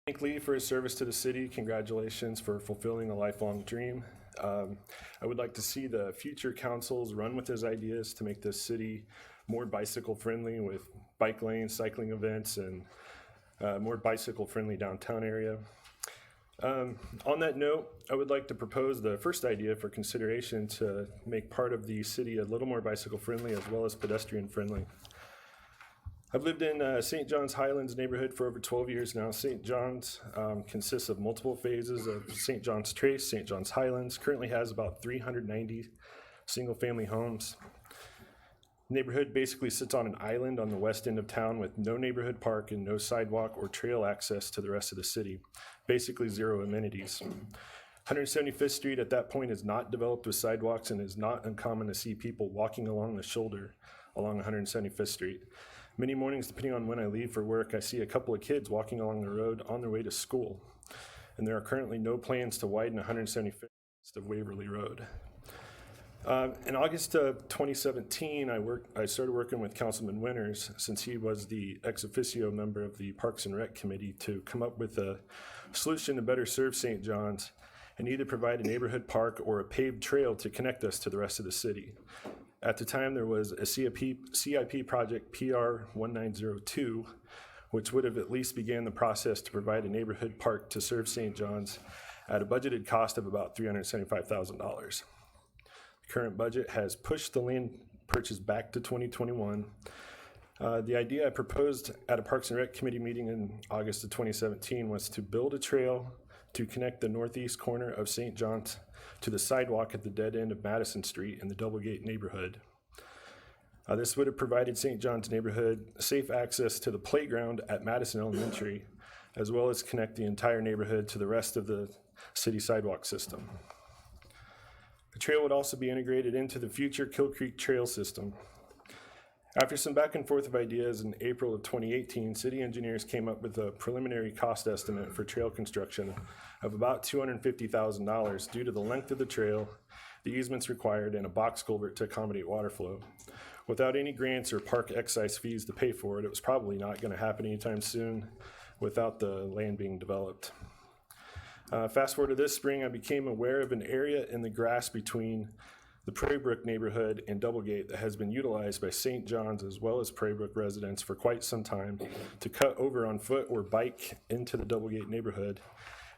Thank Lee for his service to the city. Congratulations for fulfilling a lifelong dream. I would like to see the future councils run with his ideas to make this city more bicycle friendly with bike lanes, cycling events, and more bicycle friendly downtown area. On that note, I would like to propose the first idea for consideration to make part of the city a little more bicycle friendly as well as pedestrian friendly. I've lived in St. John's Highlands neighborhood for over 12 years now. St. John's consists of multiple phases of St. John's Trace. St. John's Highlands currently has about 390 single-family homes. The neighborhood basically sits on an island on the west end of town with no neighborhood park and no sidewalk or trail access to the rest of the city. Basically zero amenities. 175th Street at that point is not developed with sidewalks and is not uncommon to see people walking along the shoulder along 175th Street. Many mornings, depending on when I leave for work, I see a couple of kids walking along the road on their way to school. And there are currently no plans to widen 175th of Waverly Road. In August of 2017, I started working with Councilman Winters, since he was the ex officio member of the Parks and Rec Committee, to come up with a solution to better serve St. John's and either provide a neighborhood park or a paved trail to connect us to the rest of the city. At the time, there was a CIP project, PR 1902, which would have at least began the process to provide a neighborhood park to serve St. John's at a budgeted cost of about $375,000. The current budget has pushed the land purchase back to 2021. The idea I proposed at a Parks and Rec Committee meeting in August of 2017 was to build a trail to connect the northeast corner of St. John's to the sidewalk at the dead end of Madison Street in the Doublegate neighborhood. This would have provided St. John's neighborhood safe access to the playground at Madison Elementary, as well as connect the entire neighborhood to the rest of the city sidewalk system. The trail would also be integrated into the future Kill Creek Trail system. After some back and forth of ideas in April of 2018, city engineers came up with a preliminary cost estimate for trail construction of about $250,000 due to the length of the trail, the easements required, and a box culvert to accommodate water flow. Without any grants or park excise fees to pay for it, it was probably not going to happen anytime soon without the land being developed. Fast forward to this spring, I became aware of an area in the grass between the Prairie Brook neighborhood and Doublegate that has been utilized by St. John's as well as Prairie Brook residents for quite some time to cut over on foot or bike into the Doublegate neighborhood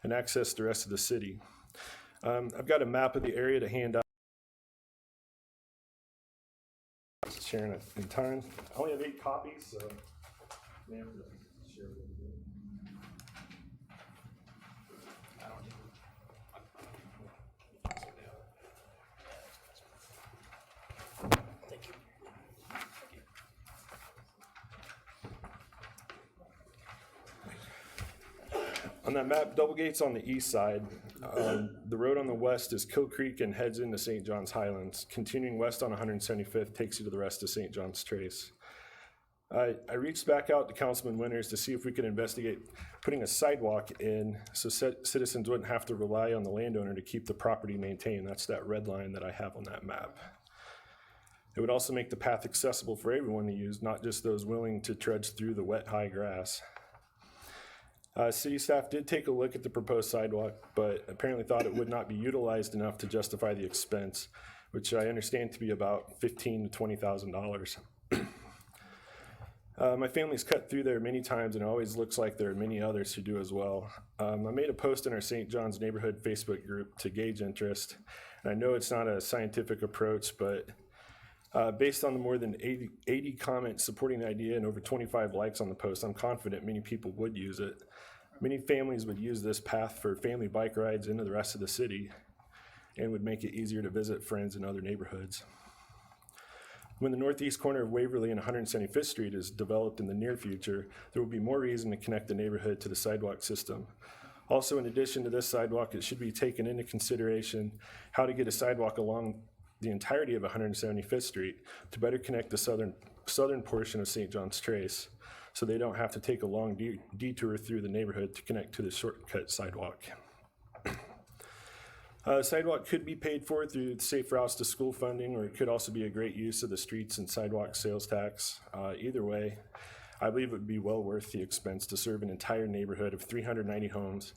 and access the rest of the city. I've got a map of the area to hand out. Sharing it in time. I only have 8 copies, so I may have to share it. On that map, Doublegate's on the east side. The road on the west is Kill Creek and heads into St. John's Highlands. Continuing west on 175th takes you to the rest of St. John's Trace. I reached back out to Councilman Winters to see if we could investigate putting a sidewalk in so citizens wouldn't have to rely on the landowner to keep the property maintained. That's that red line that I have on that map. It would also make the path accessible for everyone to use, not just those willing to trudge through the wet, high grass. City staff did take a look at the proposed sidewalk, but apparently thought it would not be utilized enough to justify the expense, which I understand to be about $15,000 to $20,000. My family's cut through there many times, and it always looks like there are many others who do as well. I made a post in our St. John's neighborhood Facebook group to gauge interest, and I know it's not a scientific approach, but based on the more than 80 comments supporting the idea and over 25 likes on the post, I'm confident many people would use it. Many families would use this path for family bike rides into the rest of the city and would make it easier to visit friends in other neighborhoods. When the northeast corner of Waverly and 175th Street is developed in the near future, there will be more reason to connect the neighborhood to the sidewalk system. Also, in addition to this sidewalk, it should be taken into consideration how to get a sidewalk along the entirety of 175th Street to better connect the southern portion of St. John's Trace, so they don't have to take a long detour through the neighborhood to connect to the shortcut sidewalk. Sidewalk could be paid for through Safe Routes to School funding, or it could also be a great use of the streets and sidewalk sales tax. Either way, I believe it would be well worth the expense to serve an entire neighborhood of 390 homes,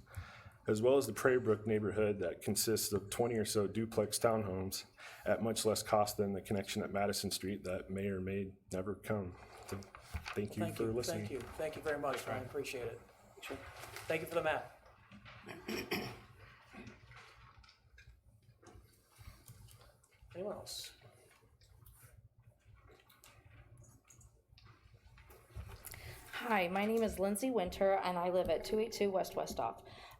as well as the Prairie Brook neighborhood that consists of 20 or so duplex townhomes at much less cost than the connection at Madison Street that may or may never come. So thank you for listening. Thank you very much, Ryan, appreciate it. Sure. Thank you for the map. Anyone else? Hi, my name is Lindsay Winter, and I live at 282 West Westhoff.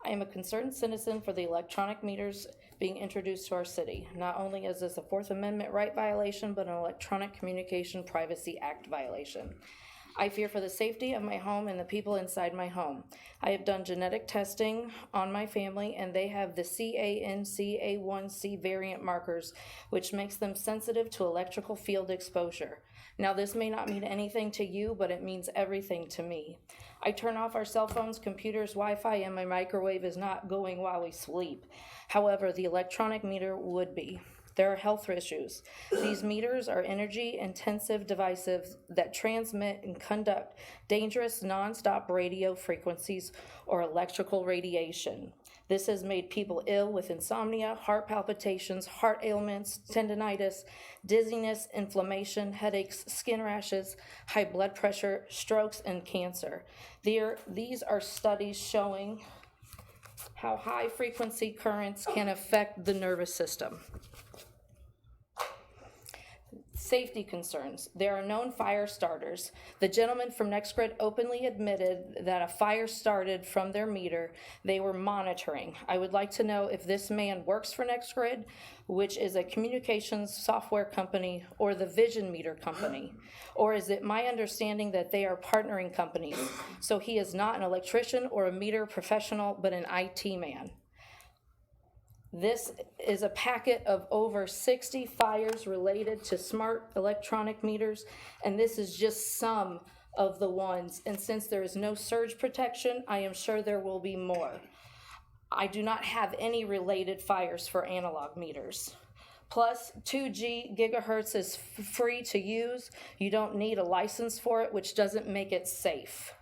I am a concerned citizen for the electronic meters being introduced to our city. Not only is this a Fourth Amendment right violation, but an Electronic Communication Privacy Act violation. I fear for the safety of my home and the people inside my home. I have done genetic testing on my family, and they have the CANCA1C variant markers, which makes them sensitive to electrical field exposure. Now, this may not mean anything to you, but it means everything to me. I turn off our cell phones, computers, Wi-Fi, and my microwave is not going while we sleep. However, the electronic meter would be. There are health issues. These meters are energy-intensive devices that transmit and conduct dangerous non-stop radio frequencies or electrical radiation. This has made people ill with insomnia, heart palpitations, heart ailments, tendinitis, dizziness, inflammation, headaches, skin rashes, high blood pressure, strokes, and cancer. These are studies showing how high-frequency currents can affect the nervous system. Safety concerns. There are known fire starters. The gentleman from NextGrid openly admitted that a fire started from their meter they were monitoring. I would like to know if this man works for NextGrid, which is a communications software company, or the Vision Meter company, or is it my understanding that they are partnering companies? So he is not an electrician or a meter professional, but an IT man. This is a packet of over 60 fires related to smart electronic meters, and this is just some of the ones. And since there is no surge protection, I am sure there will be more. I do not have any related fires for analog meters. Plus, 2G gigahertz is free to use. You don't need a license for it, which doesn't make it safe.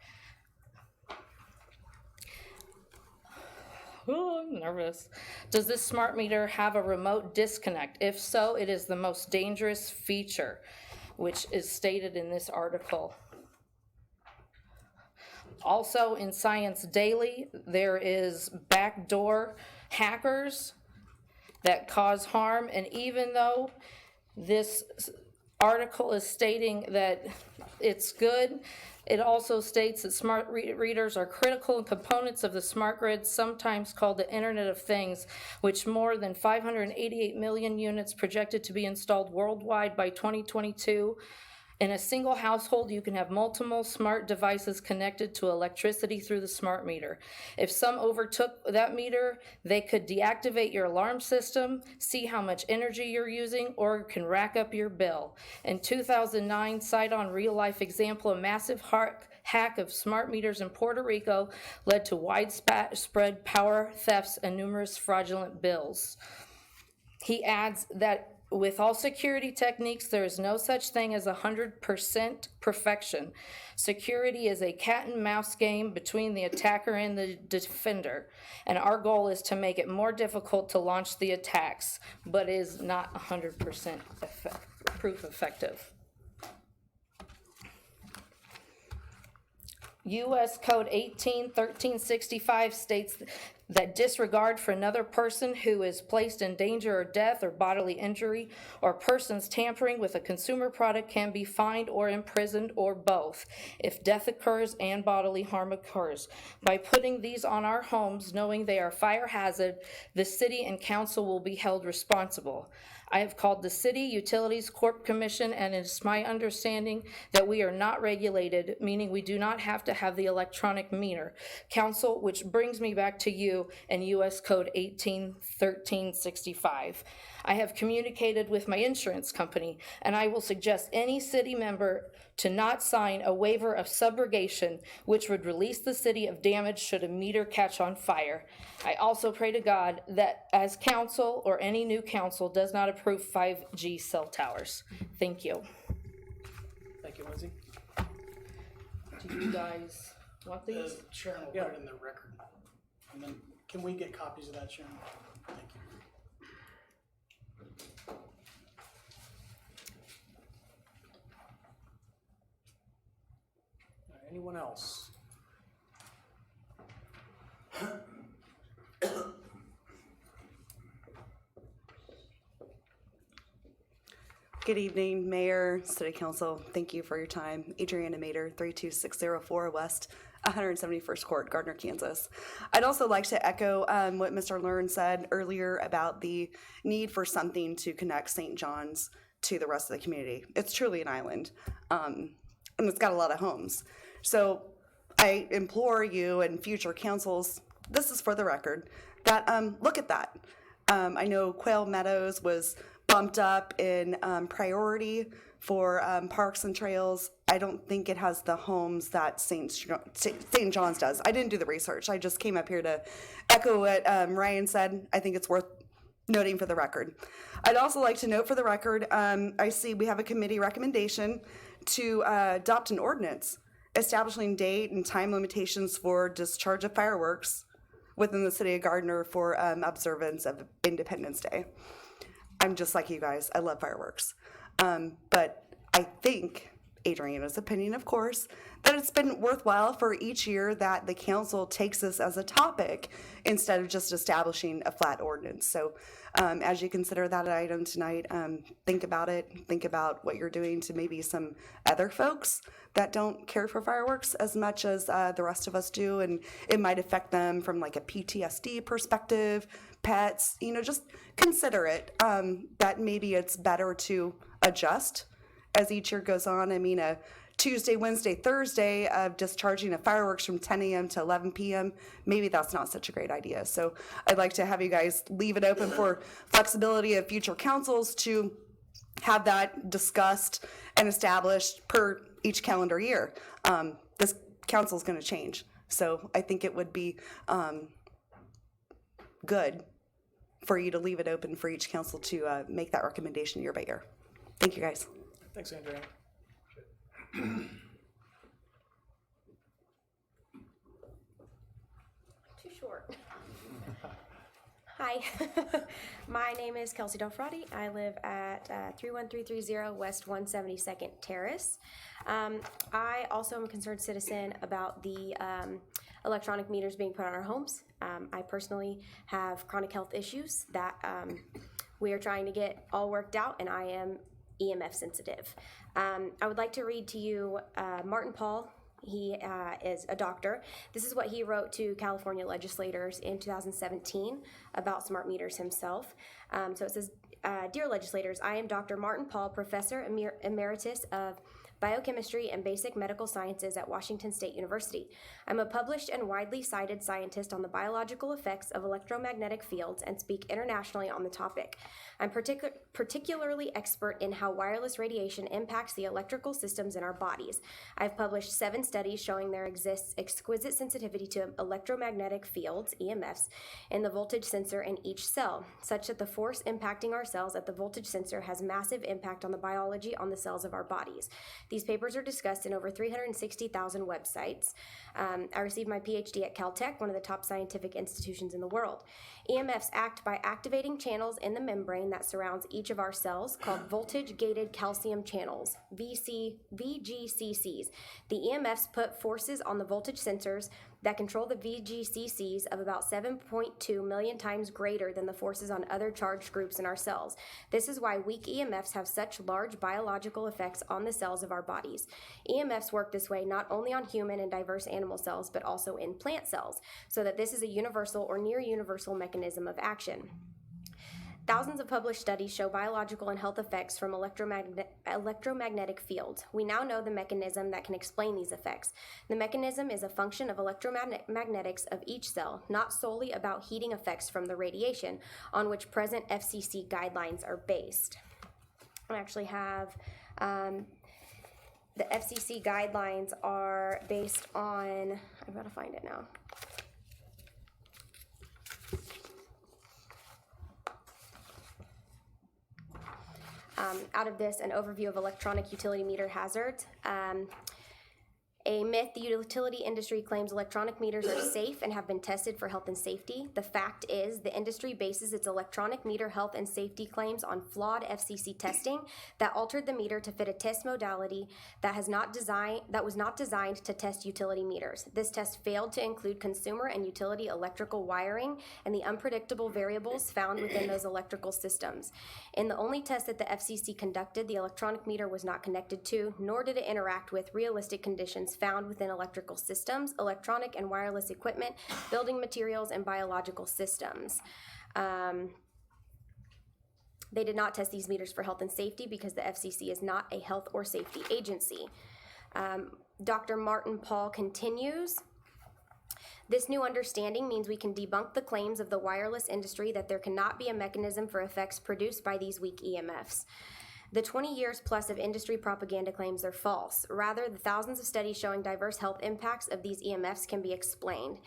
Oh, I'm nervous. Does this smart meter have a remote disconnect? If so, it is the most dangerous feature, which is stated in this article. Also in Science Daily, there is backdoor hackers that cause harm, and even though this article is stating that it's good, it also states that smart readers are critical components of the smart grid, sometimes called the Internet of Things, which more than 588 million units projected to be installed worldwide by 2022. In a single household, you can have multiple smart devices connected to electricity through the smart meter. If some overtook that meter, they could deactivate your alarm system, see how much energy you're using, or can rack up your bill. In 2009, cite on real-life example, a massive hack of smart meters in Puerto Rico led to widespread power thefts and numerous fraudulent bills. He adds that with all security techniques, there is no such thing as 100% perfection. Security is a cat and mouse game between the attacker and the defender, and our goal is to make it more difficult to launch the attacks, but is not 100% proof effective. U.S. Code 18-1365 states that disregard for another person who is placed in danger or death or bodily injury, or persons tampering with a consumer product can be fined or imprisoned, or both, if death occurs and bodily harm occurs. By putting these on our homes, knowing they are fire hazard, the city and council will be held responsible. I have called the City Utilities Corp Commission, and it is my understanding that we are not regulated, meaning we do not have to have the electronic meter. Council, which brings me back to you and U.S. Code 18-1365. I have communicated with my insurance company, and I will suggest any city member to not sign a waiver of subrogation, which would release the city of damage should a meter catch on fire. I also pray to God that as council or any new council does not approve 5G cell towers. Thank you. Thank you, Lindsay. Do you guys want these? Sharon will put it in the record. And then, can we get copies of that, Sharon? Thank you. All right, anyone else? Good evening, Mayor, City Council. Thank you for your time. Adriana Mater, 32604 West 171st Court, Gardner, Kansas. I'd also like to echo what Mr. Learn said earlier about the need for something to connect St. John's to the rest of the community. It's truly an island, and it's got a lot of homes. So I implore you and future councils, this is for the record, that look at that. I know Quail Meadows was bumped up in priority for parks and trails. I don't think it has the homes that St. John's does. I didn't do the research. I just came up here to echo what Ryan said. I think it's worth noting for the record. I'd also like to note for the record, I see we have a committee recommendation to adopt an ordinance establishing date and time limitations for discharge of fireworks within the city of Gardner for observance of Independence Day. I'm just like you guys. I love fireworks. But I think, Adriana's opinion, of course, that it's been worthwhile for each year that the council takes this as a topic instead of just establishing a flat ordinance. So as you consider that item tonight, think about it. Think about what you're doing to maybe some other folks that don't care for fireworks as much as the rest of us do. And it might affect them from like a PTSD perspective, pets, just consider it, that maybe it's better to adjust as each year goes on. I mean, a Tuesday, Wednesday, Thursday of discharging of fireworks from 10 a.m. to 11 p.m., maybe that's not such a great idea. So I'd like to have you guys leave it open for flexibility of future councils to have that discussed and established per each calendar year. This council is going to change. So I think it would be good for you to leave it open for each council to make that recommendation year by year. Thank you, guys. Thanks, Andrea. Too short. Hi, my name is Kelsey Delfrati. I live at 31330 West 172nd Terrace. I also am a concerned citizen about the electronic meters being put on our homes. I personally have chronic health issues that we are trying to get all worked out, and I am EMF sensitive. I would like to read to you Martin Paul. He is a doctor. This is what he wrote to California legislators in 2017 about smart meters himself. So it says, Dear legislators, I am Dr. Martin Paul, Professor Emeritus of Biochemistry and Basic Medical Sciences at Washington State University. I'm a published and widely cited scientist on the biological effects of electromagnetic fields and speak internationally on the topic. I'm particularly expert in how wireless radiation impacts the electrical systems in our bodies. I've published 7 studies showing there exists exquisite sensitivity to electromagnetic fields, EMFs, in the voltage sensor in each cell, such that the force impacting our cells at the voltage sensor has massive impact on the biology on the cells of our bodies. These papers are discussed in over 360,000 websites. I received my PhD at Caltech, one of the top scientific institutions in the world. EMFs act by activating channels in the membrane that surrounds each of our cells called voltage-gated calcium channels, VGCCs. The EMFs put forces on the voltage sensors that control the VGCCs of about 7.2 million times greater than the forces on other charged groups in our cells. This is why weak EMFs have such large biological effects on the cells of our bodies. EMFs work this way not only on human and diverse animal cells, but also in plant cells, so that this is a universal or near universal mechanism of action. Thousands of published studies show biological and health effects from electromagnetic fields. We now know the mechanism that can explain these effects. The mechanism is a function of electromagnetics of each cell, not solely about heating effects from the radiation, on which present FCC guidelines are based. I actually have the FCC guidelines are based on, I've got to find it now. Out of this, an overview of electronic utility meter hazards. A myth: the utility industry claims electronic meters are safe and have been tested for health and safety. The fact is, the industry bases its electronic meter health and safety claims on flawed FCC testing that altered the meter to fit a test modality that was not designed to test utility meters. This test failed to include consumer and utility electrical wiring and the unpredictable variables found within those electrical systems. In the only test that the FCC conducted, the electronic meter was not connected to, nor did it interact with realistic conditions found within electrical systems, electronic and wireless equipment, building materials, and biological systems. They did not test these meters for health and safety because the FCC is not a health or safety agency. Dr. Martin Paul continues, this new understanding means we can debunk the claims of the wireless industry that there cannot be a mechanism for effects produced by these weak EMFs. The 20 years plus of industry propaganda claims are false. Rather, the thousands of studies showing diverse health impacts of these EMFs can be explained.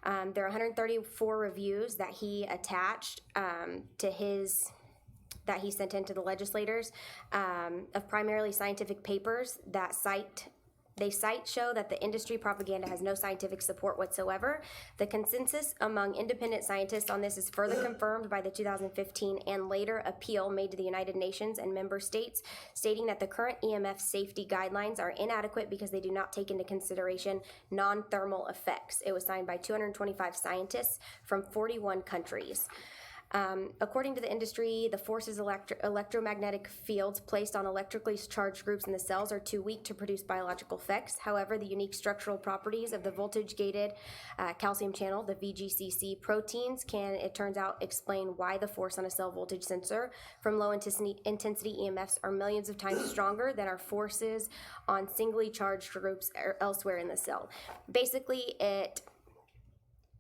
There are 134 reviews that he attached that he sent in to the legislators of primarily scientific papers that show that the industry propaganda has no scientific support whatsoever. The consensus among independent scientists on this is further confirmed by the 2015 and later appeal made to the United Nations and member states, stating that the current EMF safety guidelines are inadequate because they do not take into consideration non-thermal effects. It was signed by 225 scientists from 41 countries. According to the industry, the forces electromagnetic fields placed on electrically charged groups in the cells are too weak to produce biological effects. However, the unique structural properties of the voltage-gated calcium channel, the VGCC proteins, can, it turns out, explain why the force on a cell voltage sensor from low-intensity EMFs are millions of times stronger than our forces on singly charged groups elsewhere in the cell. Basically, it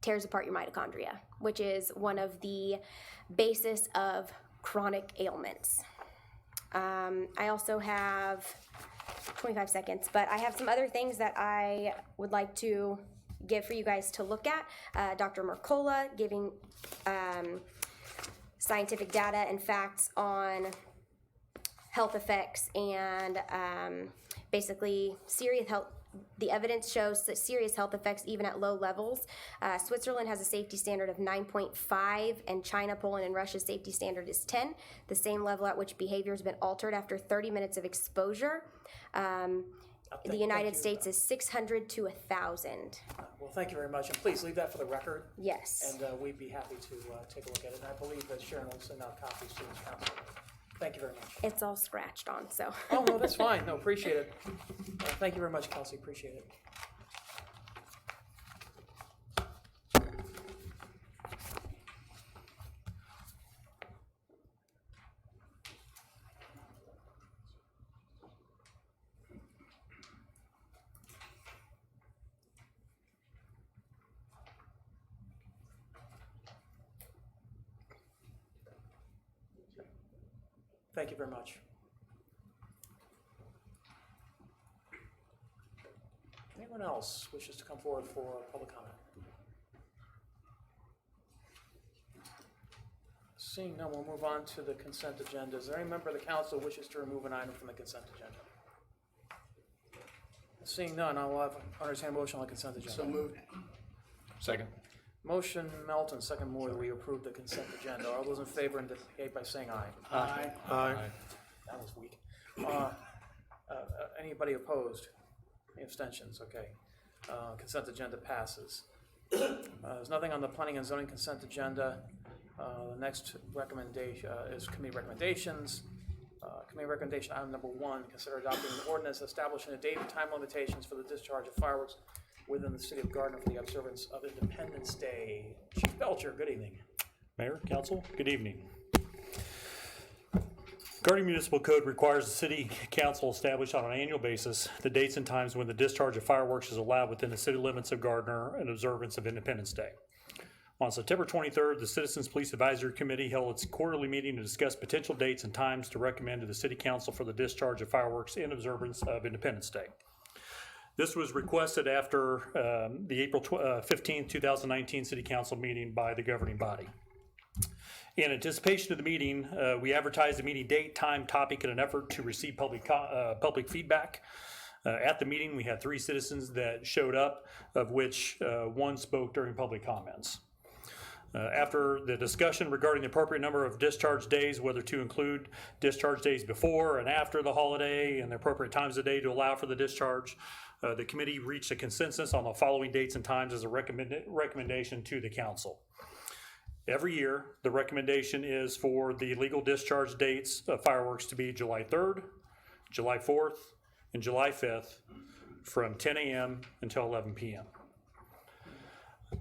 tears apart your mitochondria, which is one of the basis of chronic ailments. I also have 25 seconds, but I have some other things that I would like to give for you guys to look at. Dr. Mercola giving scientific data and facts on health effects and basically serious health. The evidence shows that serious health effects even at low levels. Switzerland has a safety standard of 9.5, and China, Poland, and Russia's safety standard is 10, the same level at which behavior has been altered after 30 minutes of exposure. The United States is 600 to 1,000. Well, thank you very much, and please leave that for the record. Yes. And we'd be happy to take a look at it. And I believe that Sharon will send out copies to the council. Thank you very much. It's all scratched on, so. Oh, no, that's fine. No, appreciate it. Thank you very much, Kelsey. Appreciate it. Thank you very much. Anyone else wishes to come forward for public comment? Seeing none, we'll move on to the consent agenda. Is there any member of the council who wishes to remove an item from the consent agenda? Seeing none, I will entertain a motion on the consent agenda. So moved. Second. Motion Melton, second Moore, that we approve the consent agenda. All those in favor indicate by saying aye. Aye. Aye. That was weak. Anybody opposed? Any abstentions? Okay. Consent agenda passes. There's nothing on the planning and zoning consent agenda. The next recommendation is committee recommendations. Committee recommendation item number 1, consider adopting an ordinance establishing a date and time limitations for the discharge of fireworks within the city of Gardner for the observance of Independence Day. Chief Belcher, good evening. Mayor, council, good evening. Gardner Municipal Code requires the city council establish on an annual basis the dates and times when the discharge of fireworks is allowed within the city limits of Gardner in observance of Independence Day. On September 23rd, the Citizens Police Advisory Committee held its quarterly meeting to discuss potential dates and times to recommend to the city council for the discharge of fireworks in observance of Independence Day. This was requested after the April 15, 2019 City Council meeting by the governing body. In anticipation of the meeting, we advertised the meeting date, time, topic in an effort to receive public feedback. At the meeting, we had 3 citizens that showed up, of which 1 spoke during public comments. After the discussion regarding the appropriate number of discharge days, whether to include discharge days before and after the holiday and the appropriate times of day to allow for the discharge, the committee reached a consensus on the following dates and times as a recommendation to the council. Every year, the recommendation is for the legal discharge dates of fireworks to be July 3rd, July 4th, and July 5th from 10 a.m. until 11 p.m.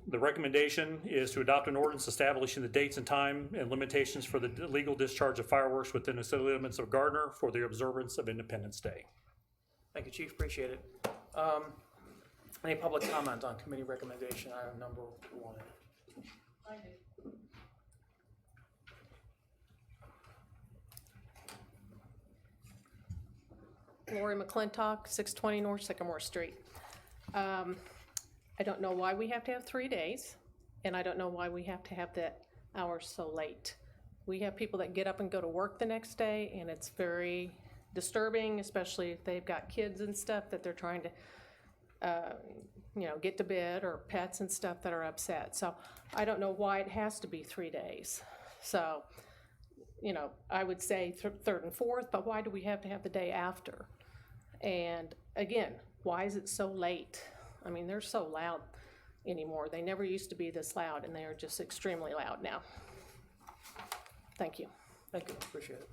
The recommendation is to adopt an ordinance establishing the dates and time and limitations for the legal discharge of fireworks within the city limits of Gardner for the observance of Independence Day. Thank you, Chief, appreciate it. Any public comment on committee recommendation item number 1? Lori McClintock, 620 North Sycamore Street. I don't know why we have to have 3 days, and I don't know why we have to have the hours so late. We have people that get up and go to work the next day, and it's very disturbing, especially if they've got kids and stuff that they're trying to, get to bed, or pets and stuff that are upset. So I don't know why it has to be 3 days. So, I would say 3rd and 4th, but why do we have to have the day after? And again, why is it so late? I mean, they're so loud anymore. They never used to be this loud, and they are just extremely loud now. Thank you. Thank you, appreciate it.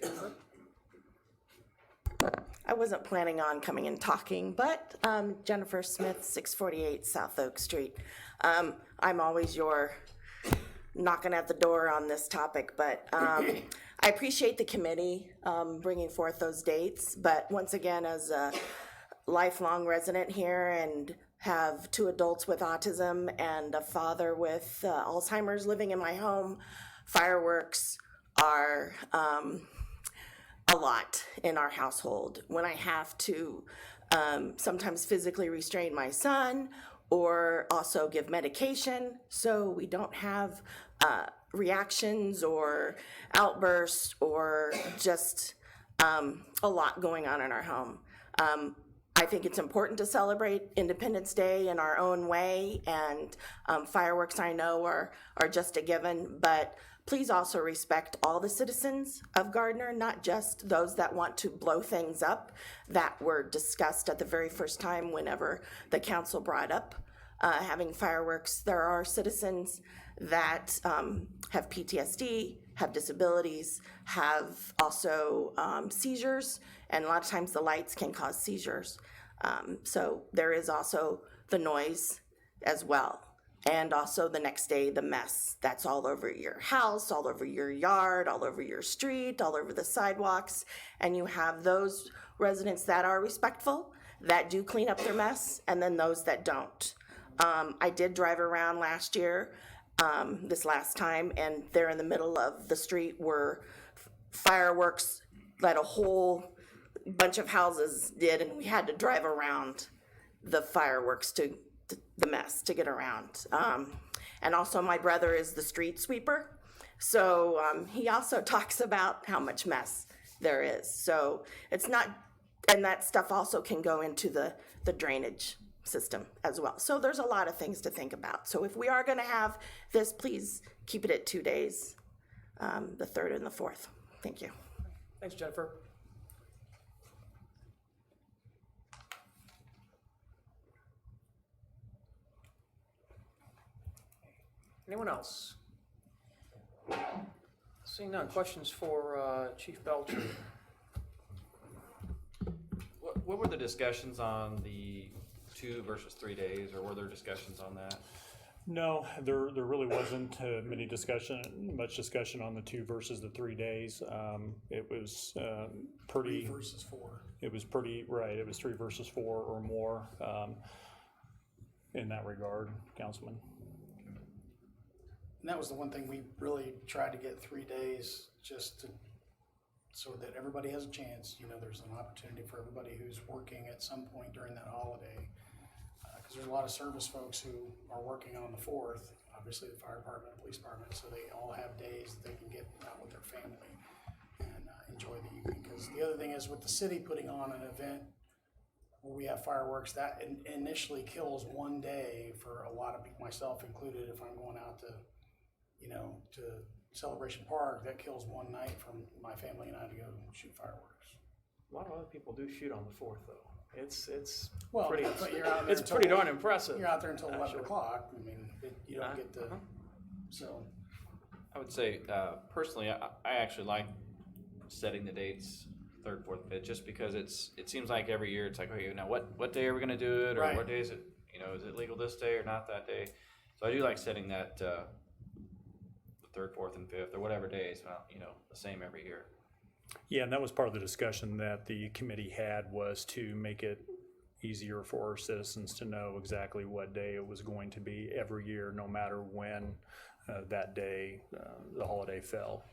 Jennifer? I wasn't planning on coming and talking, but Jennifer Smith, 648 South Oak Street. I'm always your knocking at the door on this topic, but I appreciate the committee bringing forth those dates. But once again, as a lifelong resident here and have 2 adults with autism and a father with Alzheimer's living in my home, fireworks are a lot in our household. When I have to sometimes physically restrain my son or also give medication so we don't have reactions or outbursts or just a lot going on in our home. I think it's important to celebrate Independence Day in our own way, and fireworks I know are just a given, but please also respect all the citizens of Gardner, not just those that want to blow things up that were discussed at the very first time whenever the council brought up having fireworks. There are citizens that have PTSD, have disabilities, have also seizures, and a lot of times the lights can cause seizures. So there is also the noise as well. And also the next day, the mess that's all over your house, all over your yard, all over your street, all over the sidewalks. And you have those residents that are respectful, that do clean up their mess, and then those that don't. I did drive around last year, this last time, and there in the middle of the street were fireworks that a whole bunch of houses did, and we had to drive around the fireworks to the mess to get around. And also my brother is the street sweeper, so he also talks about how much mess there is. So it's not, and that stuff also can go into the drainage system as well. So there's a lot of things to think about. So if we are going to have this, please keep it at 2 days, the 3rd and the 4th. Thank you. Thanks, Jennifer. Anyone else? Seeing none, questions for Chief Belcher? What were the discussions on the 2 versus 3 days, or were there discussions on that? No, there really wasn't much discussion on the 2 versus the 3 days. It was pretty. 3 versus 4. It was pretty, right, it was 3 versus 4 or more in that regard, Councilman. And that was the one thing we really tried to get 3 days, so that everybody has a chance. There's an opportunity for everybody who's working at some point during that holiday. Because because there's a lot of service folks who are working on the 4th, obviously the fire department, police department, so they all have days that they can get out with their family and enjoy the evening. Because the other thing is with the city putting on an event where we have fireworks, that initially kills one day for a lot of people, myself included. If I'm going out to, to Celebration Park, that kills one night from my family and I to go shoot fireworks. A lot of other people do shoot on the 4th, though. It's Well, pretty, but you're out there it's until- pretty darn impressive. You're out there until 11 actually. o'clock. I mean, you don't get to, so. I would say, personally, I actually like setting the dates, 3rd, 4th, 5th, just because it seems like every year it's like, okay, now what day are we gonna do it, or Right. what day is it, is it legal this day or not that day? So I do like setting that, the 3rd, 4th, and 5th, or whatever days, the same every year. Yeah, and that was part of the discussion that the committee had, was to make it easier for our citizens to know exactly what day it was going to be every year, no matter when that day, the holiday fell.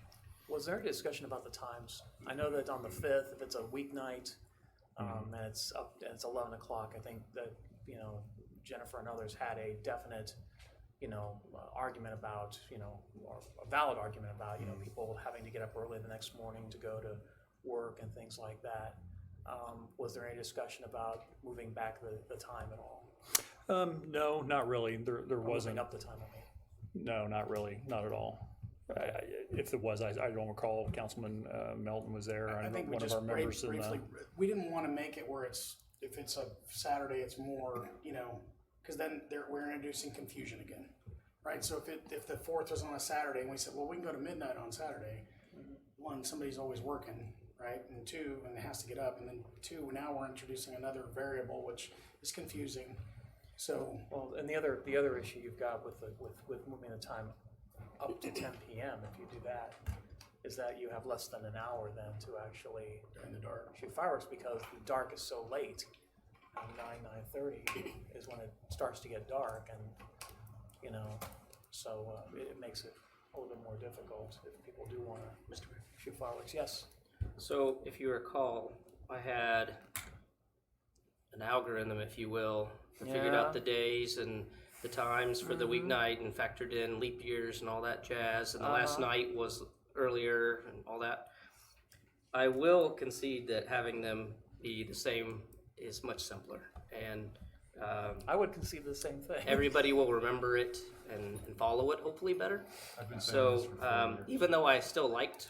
Was there a discussion about the times? I know that on the 5th, if it's a weeknight, and it's 11 o'clock, I think that, Jennifer and others had a definite, argument about, or a valid argument about, people having to get up early the next morning to go to work and things like that. Was there any discussion about moving back the time at all? No, not really. There Or wasn't. moving up the time, I mean? No, not really, not at all. If there was, I don't recall. Councilman Melton was there. I think we one of just our members briefly, we didn't want to make it where if it's a Saturday, it's more, because then we're introducing confusion again, right? So if the 4th was on a Saturday and we said, well, we can go to midnight on Saturday, one, somebody's always working, right? And two, and it has to get up. And then two, now we're introducing another variable, which is confusing. So, Well, and the other issue you've got with moving the time up to 10 p.m. if you do that, is that you have less than an hour then to actually in the dark. shoot fireworks, because the dark is so late. 9:30 is when it starts to get dark, and so it makes it a little bit more difficult if people do want to shoot fireworks. Yes. So if you recall, I had an algorithm, if you will, that figured out the days and the times for the weeknight and factored in leap years and all that jazz. And the last night was earlier and all that. I will concede that having them be the same is much simpler. And I would concede the same thing. everybody will remember it and follow it hopefully better. So even though I still liked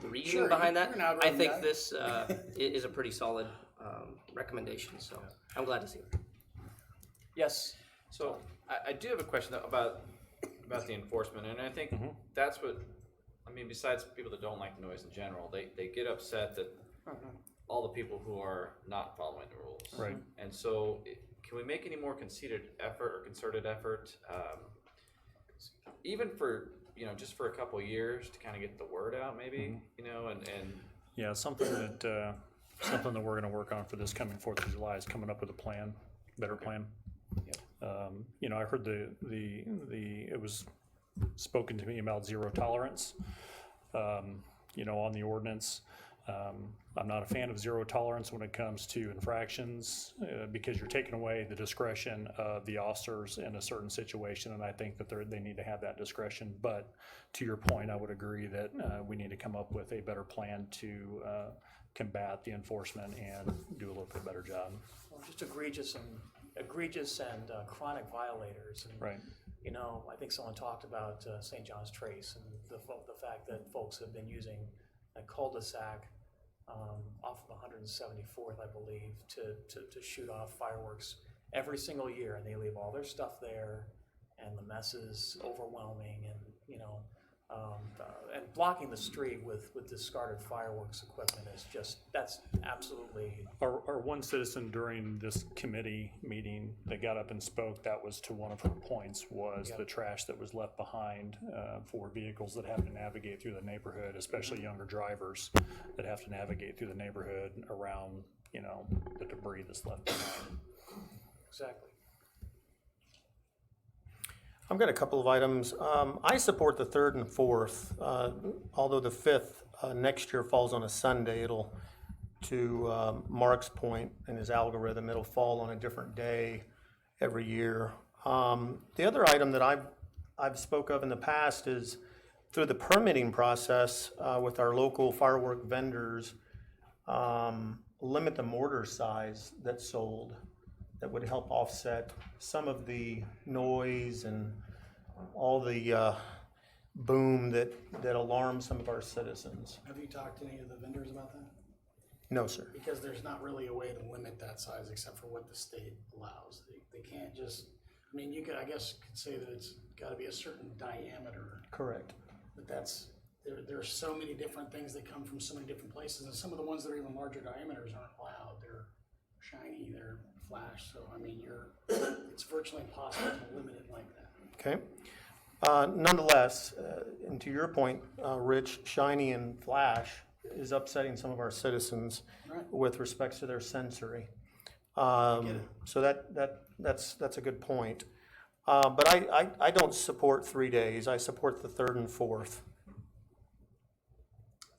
the reasoning Sure, behind you're that, an algorithm I think guy. this is a pretty solid recommendation. So I'm glad to see it. Yes. So I do have a question though about the enforcement, and I think that's what, besides people that don't like the noise in general, they get upset that all the people who are not following the rules. Right. And so can we make any more concerted effort, even for, just for a couple of years to kind of get the word out maybe, and Yeah, something that we're going to work on for this coming 4th of July is coming up with a plan, better plan. I heard it was spoken to me about zero tolerance, on the ordinance. I'm not a fan of zero tolerance when it comes to infractions, because you're taking away the discretion of the officers in a certain situation, and I think that they need to have that discretion. But to your point, I would agree that we need to come up with a better plan to combat the enforcement and do a little bit better job. Well, just egregious and chronic violators. And, Right. I think someone talked about St. John's Trace and the fact that folks have been using a cul-de-sac off of 174th, I believe, to shoot off fireworks every single year, and they leave all their stuff there, and the mess is overwhelming, and and blocking the street with discarded fireworks equipment is that's absolutely. Our one citizen during this committee meeting that got up and spoke, that was to one of her points, was the trash that was left behind for vehicles that have to navigate through the neighborhood, especially younger drivers that have to navigate through the neighborhood around, the debris that's left behind. Exactly. I've got a couple of items. I support the 3rd and 4th, although the 5th next year falls on a Sunday. To Mark's point in his algorithm, it'll fall on a different day, every year. The other item that I've spoke of in the past is through the permitting process with our local firework vendors, limit the mortar size that's sold. That would help offset some of the noise and all the boom that alarms some of our citizens. Have you talked to any of the vendors about that? No, sir. Because there's not really a way to limit that size except for what the state allows. They can't just, I mean, you could, I guess, could say that it's gotta be a certain diameter, Correct. but there are so many different things that come from so many different places, and some of the ones that are even larger diameters aren't allowed. They're shiny, they're flash, so I mean, it's virtually impossible to limit it like that. Okay. Nonetheless, and to your point, Rich, shiny and flash is upsetting some of our citizens Right. with respects to their sensory. So that's a good point. But I don't support 3 days. I support the 3rd and 4th.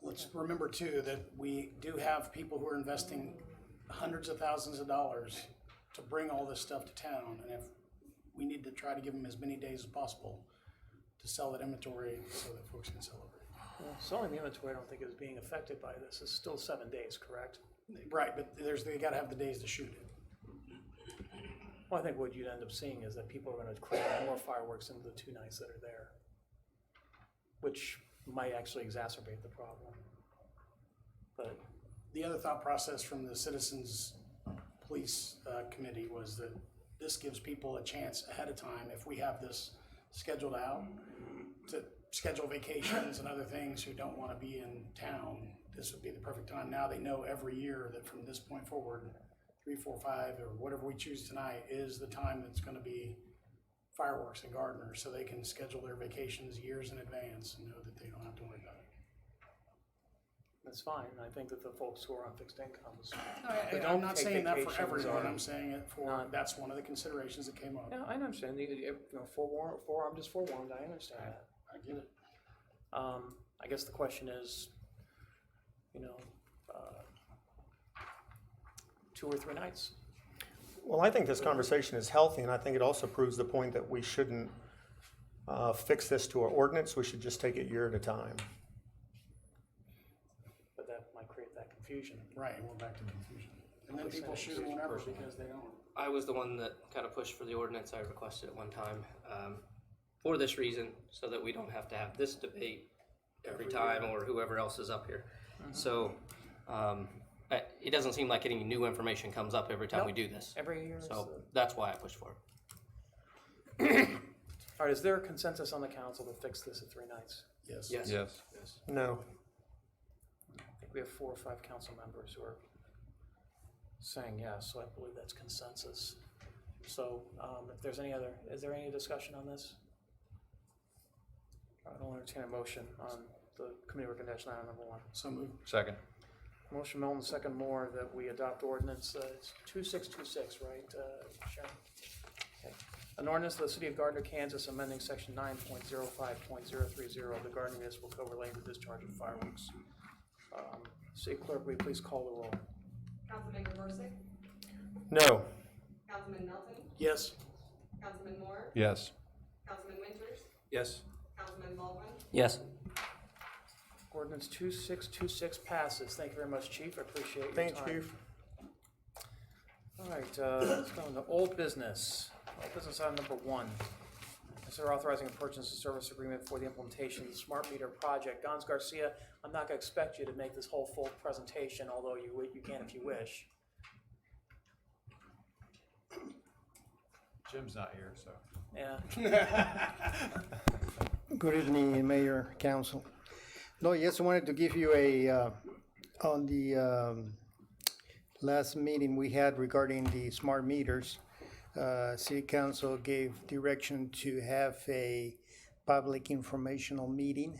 Let's remember too, that we do have people who are investing hundreds of thousands of dollars to bring all this stuff to town, and if we need to try to give them as many days as possible to sell that inventory so that folks can celebrate. Well, selling the inventory, I don't think is being affected by this. It's still 7 days, correct? Right, but they gotta have the days to shoot it. Well, I think what you'd end up seeing is that people are gonna cram more fireworks into the 2 nights that are there, which might actually exacerbate the problem. But The other thought process from the Citizens Police Committee was that this gives people a chance ahead of time, if we have this scheduled out, to schedule vacations and other things who don't want to be in town. This would be the perfect time. Now they know every year that from this point forward, 3, 4, 5, or whatever we choose tonight is the time that's going to be fireworks in Gardner, so they can schedule their vacations years in advance and know that they don't have to worry about it. that's fine. I think that the folks who are on fixed incomes, I'm not take saying that for vacations everyone, or I'm saying it for, that's one of the considerations that came up. yeah, I understand. I'm just forewarned. I understand that. I get it. I guess the question is, 2 or 3 nights. Well, I think this conversation is healthy, and I think it also proves the point that we shouldn't fix this to our ordinance. We should just take it year at a time. But that might create that confusion. Right, and we're back to confusion. And then people shoot them whenever because they don't. I was the one that kind of pushed for the ordinance. I requested it one time for this reason, so that we don't have to have this debate every time or whoever else is up here. So it doesn't seem like any new information comes up every time we do this. Every year. So that's why I pushed for it. All right, is there a consensus on the council to fix this at 3 nights? Yes. Yes. No. I think we have 4 or 5 council members who are saying yes, so I believe that's consensus. So if there's is there any discussion on this? I'll entertain a motion on the committee recommendation item number 1. So moved. Second. Motion Milton, second Moore, that we adopt ordinance 2626, right, Sharon? Okay. An ordinance of the City of Gardner, Kansas, amending section 9.05.030 of the Gardner Municipal Code relating to discharge of fireworks. City Clerk, will you please call the roll? Councilmember Bursick, No. Councilman Melton, Yes. Councilman Moore, Yes. Councilman Winters, Yes. Councilman Baldwin, Yes. Ordinance 2626 passes. Thank you very much, Chief. I appreciate your Thanks, time. Chief. All right, let's go into old business. Old business item number 1. Consider authorizing a purchase and service agreement for the implementation of the smart meter project. Gons Garcia, I'm not going to expect you to make this whole full presentation, although you can if you wish. Jim's not here, so. Yeah. Good evening, Mayor, Council. No, yes, I wanted to give you on the last meeting we had regarding the smart meters, City Council gave direction to have a public informational meeting.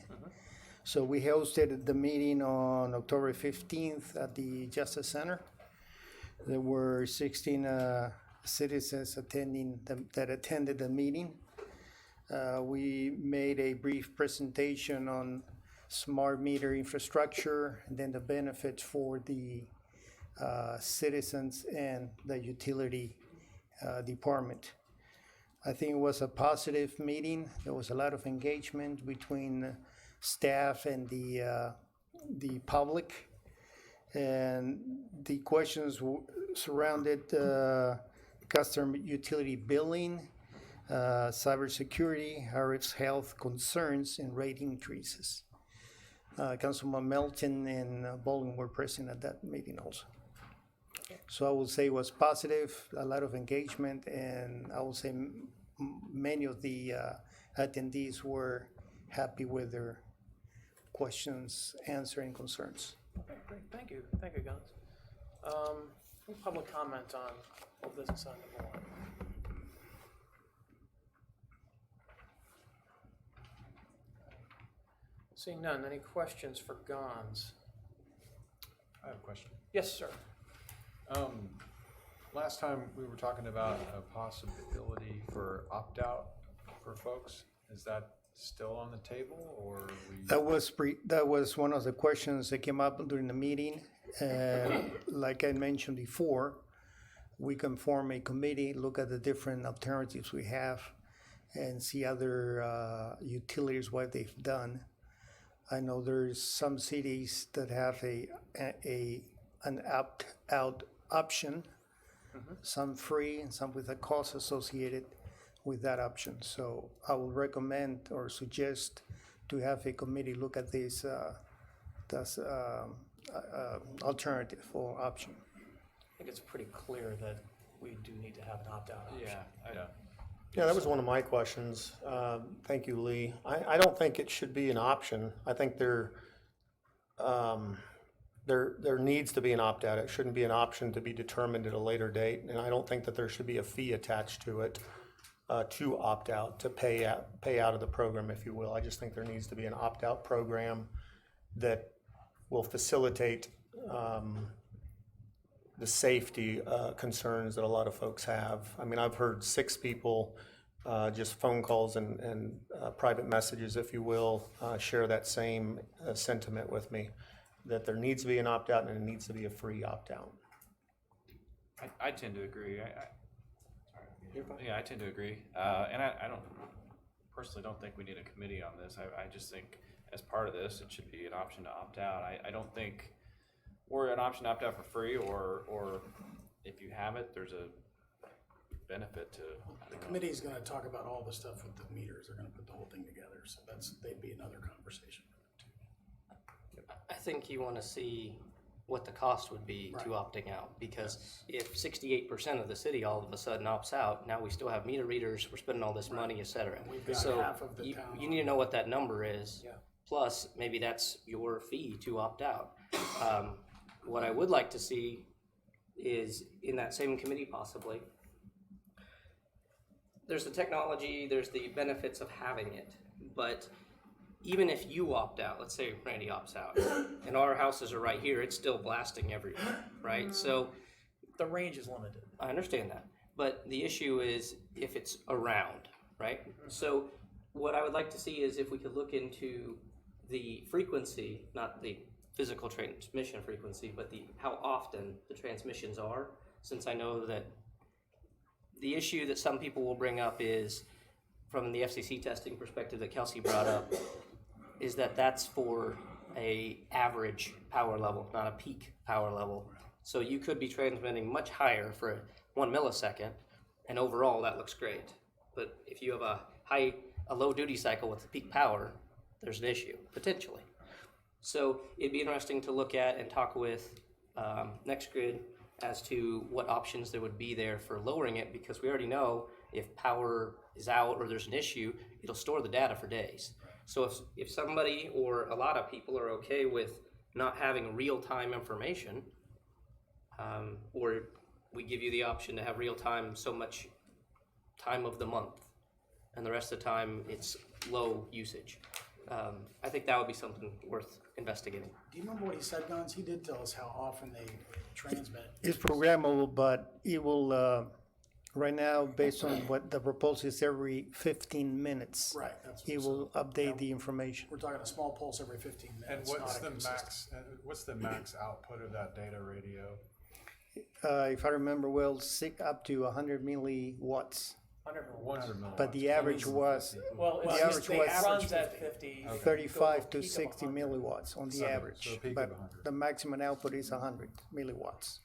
So we hosted the meeting on October 15th at the Justice Center. There were 16 citizens that attended the meeting. We made a brief presentation on smart meter infrastructure, and then the benefits for the citizens and the utility department. I think it was a positive meeting. There was a lot of engagement between staff and the public. And the questions surrounded customer utility billing, cybersecurity, RF's health concerns, and rate increases. Councilman Melton and Baldwin were present at that meeting also. So I would say it was positive, a lot of engagement, and I would say many of the attendees were happy with their questions, answering concerns. Okay, great, thank you, Guns. Public comment on old business item number 1. Seeing none, any questions for Gons? I have a question. Yes, sir. Last time we were talking about a possibility for opt-out for folks. Is that still on the table, or That was one of the questions that came up during the meeting. And like I mentioned before, we can form a committee, look at the different alternatives we have, and see other utilities, what they've done. I know there's some cities that have an opt-out option, some free and some with a cost associated with that option. So I would recommend or suggest to have a committee look at this alternative or option. I think it's pretty clear that we do need to have an opt-out option. Yeah, that was one of my questions. Thank you, Lee. I don't think it should be an option. I think there needs to be an opt-out. It shouldn't be an option to be determined at a later date, and I don't think that there should be a fee attached to it to opt out, to pay out of the program, if you will. I just think there needs to be an opt-out program that will facilitate the safety concerns that a lot of folks have. I mean, I've heard 6 people, just phone calls and private messages, if you will, share that same sentiment with me, that there needs to be an opt-out and it needs to be a free opt-out. I tend to agree. I tend to agree. And I don't personally don't think we need a committee on this. I just think as part of this, it should be an option to opt out. I don't think, or an option to opt out for free, or if you have it, there's a benefit to. The committee is going to talk about all the stuff with the meters. They're going to put the whole thing together. So they'd be another conversation. I think you want to see what the cost would be to opting out, because if 68% of the city all of a sudden opts out, now we still have meter readers, we're spending all this money, et cetera. So half of the town you need to know what that number is. Plus, maybe that's your fee to opt out. What I would like to see is in that same committee possibly, there's the technology, there's the benefits of having it, but even if you opt out, let's say Randy opts out, and our houses are right here, it's still blasting everywhere, right? So the range is limited. I understand that, but the issue is if it's around, right? So what I would like to see is if we could look into the frequency, not the physical transmission frequency, but how often the transmissions are, since I know that the issue that some people will bring up is, from the FCC testing perspective that Kelsey brought up, is that that's for a average power level, not a peak power level. So you could be transmitting much higher for 1 millisecond, and overall that looks great. But if you have a low duty cycle with the peak power, there's an issue, potentially. So it'd be interesting to look at and talk with NextGrid as to what options there would be there for lowering it, because we already know if power is out or there's an issue, it'll store the data for days. So if somebody or a lot of people are okay with not having real-time information, or we give you the option to have real-time so much time of the month, and the rest of the time it's low usage. I think that would be something worth investigating. Do you remember what he said, Guns? He did tell us how often they transmit. It's programmable, but it will, right now, based on what the proposal is, every 15 minutes. Right. That's It will update the information. We're talking a small pulse every 15 and minutes. what's the max output of that data radio? if I remember well, up to 100 milliwatts. 100 milliwatts. But the average was Well, The it's, average it was runs at 50. 35 to peak of 60 100. milliwatts on the So average. a peak of But 100. the maximum output is 100 milliwatts.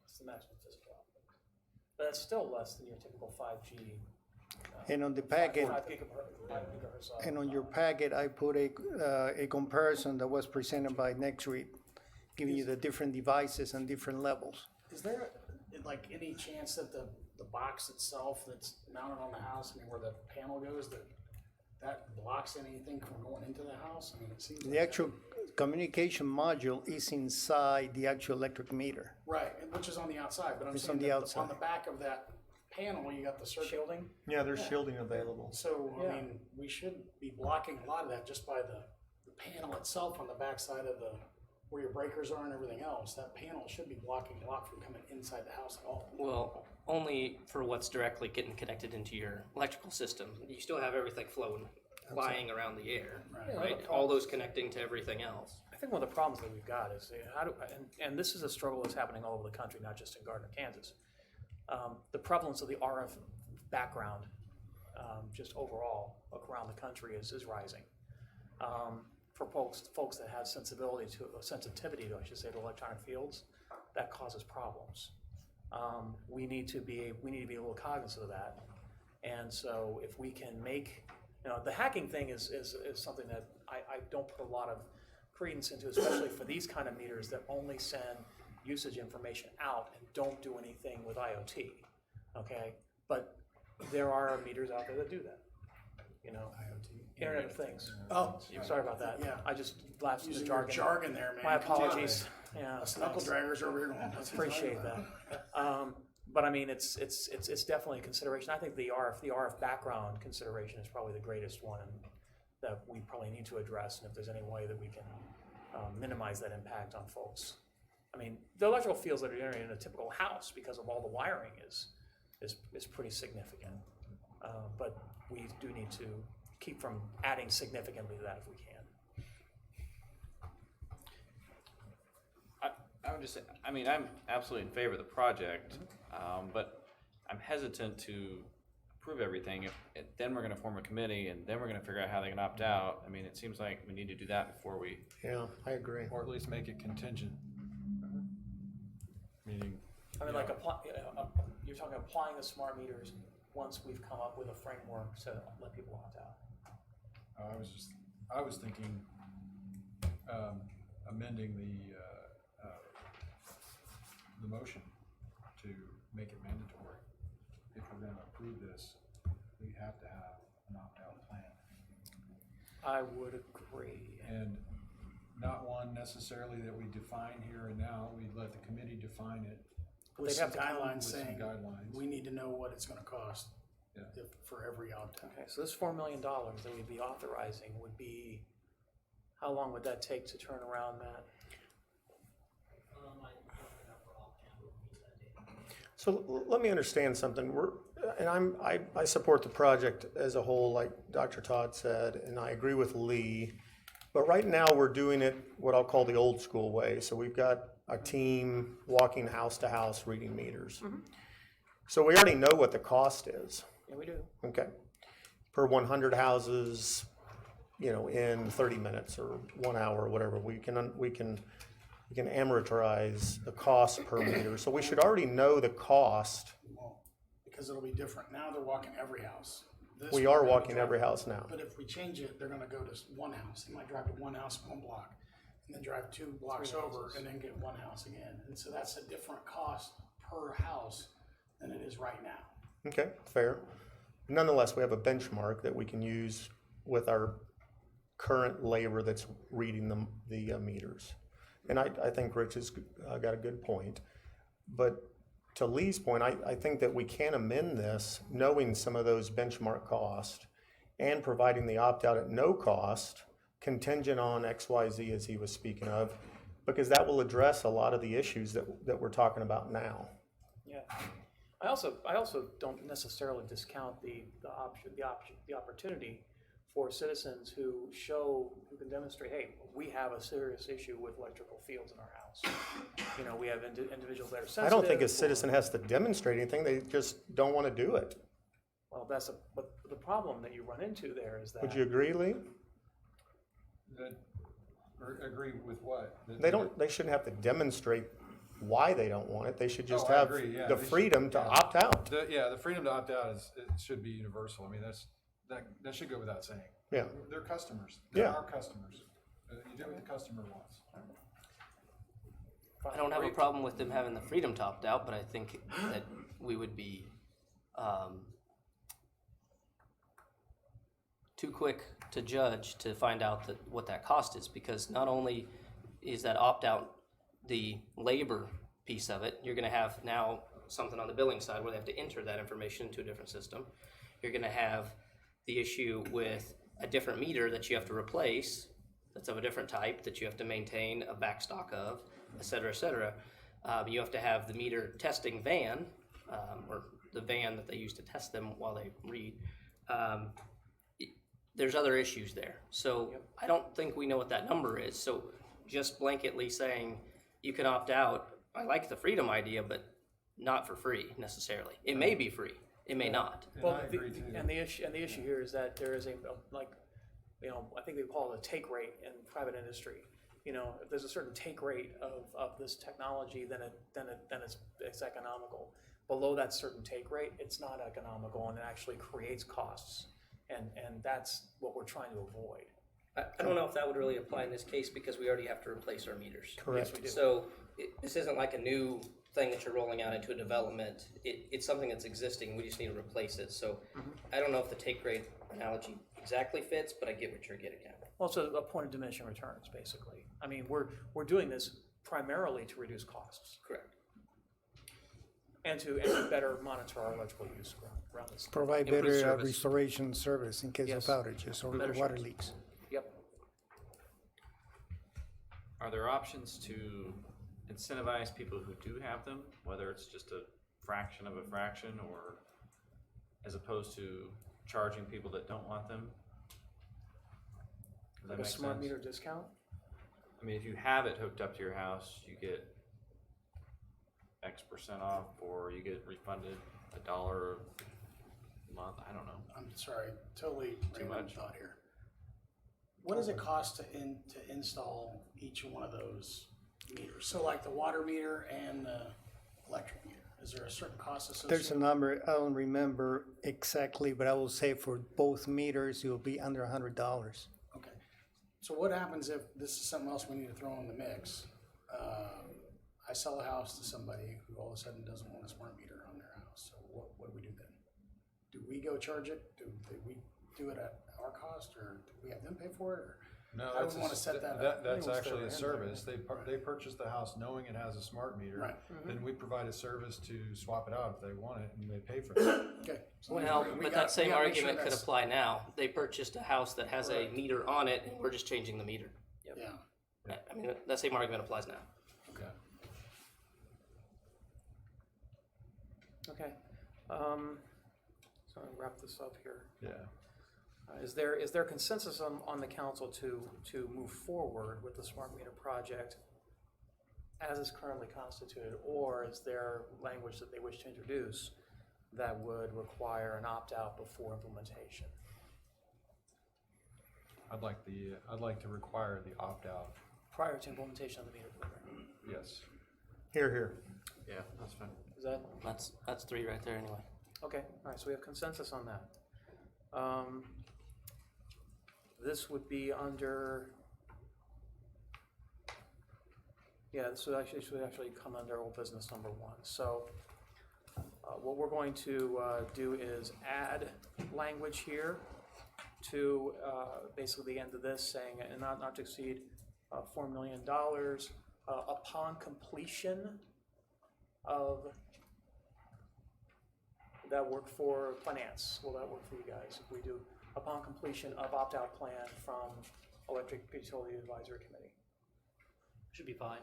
It's the maximum physical output. But that's still less than your typical 5G. And on the packet, 5 gigahertz. and on your packet, I put a comparison that was presented by NextRead, giving you the different devices and different levels. Is there like any chance that the box itself that's mounted on the house, I mean, where the panel goes, that blocks anything from going into the house? I mean, it seems. The actual communication module is inside the actual electric meter. Right, which is on the outside, but I'm It's saying on the that outside. on the back of that panel, you got the circuit. Shielding? Yeah, there's shielding available. So, Yeah. I mean, we should be blocking a lot of that just by the panel itself on the backside of where your breakers are and everything else. That panel should be blocking a lot from coming inside the house at all. Well, only for what's directly getting connected into your electrical system. You still have everything flying around the air, right? All those connecting to everything else. I think one of the problems that we've got is and this is a struggle that's happening all over the country, not just in Gardner, Kansas. The prevalence of the RF background, just overall around the country is rising. For folks that have sensitivity to, I should say, to electronic fields, that causes problems. We need to be a little cognizant of that. And so if we can make, the hacking thing is something that I don't put a lot of credence into, especially for these kind of meters that only send usage information out and don't do anything with IoT, okay? But there are meters out there that do that, IoT? Internet of Things. Oh, Sorry about that. Yeah. I just lapsed into Using your jargon. jargon there, man. My apologies. Yeah. Us knuckle draggers over here going. Appreciate that. But I mean, it's definitely a consideration. I think the RF background consideration is probably the greatest one that we probably need to address. And if there's any way that we can minimize that impact on folks. I mean, the electrical fields that are generated in a typical house because of all the wiring is pretty significant. But we do need to keep from adding significantly to that if we can. I would just say, I mean, I'm absolutely in favor of the project, but I'm hesitant to approve everything. If then we're going to form a committee, and then we're going to figure out how they can opt out. I mean, it seems like we need to do that before we. Yeah, I agree. Or at least make it contingent. Meaning. I mean, you're talking applying the smart meters once we've come up with a framework to let people opt out. I was thinking, amending the motion to make it mandatory. If we're gonna approve this, we have to have an opt-out plan. I would agree. And not one necessarily that we define here and now, we let the committee define it. With They'd some have to come guidelines with some saying, guidelines. we need to know what it's gonna cost Yeah. for every opt-out. Okay, so this $4 million that we'd be authorizing would be, how long would that take to turn around, Matt? So let me understand something. I support the project as a whole, like Dr. Todd said, and I agree with Lee. But right now, we're doing it what I'll call the old school way. So we've got a team walking house to house reading meters. So we already know what the cost is. Yeah, we do. Okay. Per 100 houses, in 30 minutes or 1 hour or whatever, we can amortize the cost per meter. So we should already know the cost. Well, because it'll be different. Now they're walking every house. This We one, are they're gonna walking drive- every house now. But if we change it, they're gonna go to one house. They might drive to one house, one block, and then drive 2 blocks over and then get one house again. And so that's a different cost per house than it is right now. Okay, fair. Nonetheless, we have a benchmark that we can use with our current labor that's reading the meters. And I think Rich has got a good point. But to Lee's point, I think that we can amend this knowing some of those benchmark costs and providing the opt-out at no cost, contingent on XYZ as he was speaking of, because that will address a lot of the issues that we're talking about now. Yeah. I also don't necessarily discount the opportunity for citizens who can demonstrate, hey, we have a serious issue with electrical fields in our house. You know, we have individuals that are sensitive. I don't think a citizen has to demonstrate anything, they just don't want to do it. Well, but the problem that you run into there is that. Would you agree, Lee? Or agree with what? They shouldn't have to demonstrate why they don't want it, they should just Oh, I have agree, yeah, the they should- freedom to yeah. opt out. The freedom to opt out it should be universal. I mean, that should go without saying. Yeah. They're customers. They're Yeah. our customers. You do what the customer wants. I don't have a problem with them having the freedom to opt out, but I think that we would be too quick to judge to find out what that cost is, because not only is that opt-out the labor piece of it, you're gonna have now something on the billing side where they have to enter that information into a different system. You're gonna have the issue with a different meter that you have to replace, that's of a different type, that you have to maintain a backstock of, et cetera, et cetera. You have to have the meter testing van, or the van that they use to test them while they read. There's other issues there. So I don't think we know what that number is. So just blanketly saying you can opt out, I like the freedom idea, but not for free necessarily. It may be free, it may not. Well, and the issue here is that there is a I think they call it a take rate in private industry. You know, if there's a certain take rate of this technology, then it's economical. Below that certain take rate, it's not economical, and it actually creates costs, and that's what we're trying to avoid. I don't know if that would really apply in this case because we already have to replace our meters. Correct. Yes, we do. So this isn't like a new thing that you're rolling out into a development. It's something that's existing. We just need to replace it. So I don't know if the take rate analogy exactly fits, but I get what you're getting at. Well, it's a point of diminishing returns, basically. I mean, we're doing this primarily to reduce costs Correct. and to better monitor our electrical use around this. Provide Improve better service. restoration service in case of Yes. outages or Better water service. leaks. Yep. Are there options to incentivize people who do have them, whether it's just a fraction of a fraction, or as opposed to charging people that don't want them? Does that Like a make smart sense? meter discount? I mean, if you have it hooked up to your house, you get X% off, or you get refunded $1 a month. I don't know. I'm sorry, totally random much. thought here. What does it cost to install each one of those meters? So like the water meter and the electric meter, is there a certain cost associated? There's a number, I don't remember exactly, but I will say for both meters, it will be under $100. Okay, so what happens if this is something else we need to throw in the mix? I sell a house to somebody who all of a sudden doesn't want a smart meter on their house, so what do we do then? Do we go charge it? Do we do it at our cost, or do we have them pay for it, or? No, How do we wanna set that up? That's Maybe we'll actually a start in there. service. They purchase the house knowing it has a smart meter. Right. Then we provide a service to swap it out if they want it, and they pay for it. Okay. so Well, we but got- that same we gotta make sure argument could that's- apply now. They purchased a house that has a meter on it, and we're just changing the meter. Yeah, I mean, that same argument applies now. okay. Okay. So I'll wrap this up here. Yeah. Is there consensus on the council to move forward with the smart meter project as is currently constituted, or is there language that they wish to introduce that would require an opt-out before implementation? I'd like to require the opt-out. Prior to implementation of the meter program. Yes. Here. Yeah, that's fine. Is that, That's three right there anyway. okay, all right, so we have consensus on that. This would be under, yeah, this would actually come under old business number 1. So what we're going to do is add language here to basically the end of this, saying not to exceed $4 million upon completion of that work for finance. Will that work for you guys if we do upon completion of opt-out plan from Electric Utility Advisory Committee? Should be fine.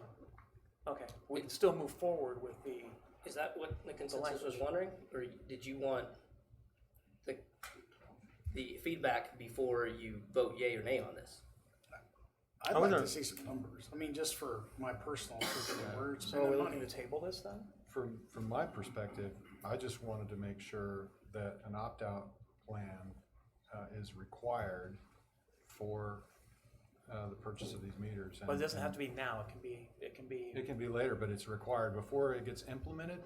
Okay, we can still move forward with the, Is that what the consensus was language. wondering, or did you want the the feedback before you vote yea or nay on this. I'd like to see some numbers. I mean, just for my personal, we're So are we spending looking money. to table this then? From my perspective, I just wanted to make sure that an opt-out plan is required for the purchase of these meters. But it doesn't have to be now, it can be, It can be later, but it's required before it gets implemented.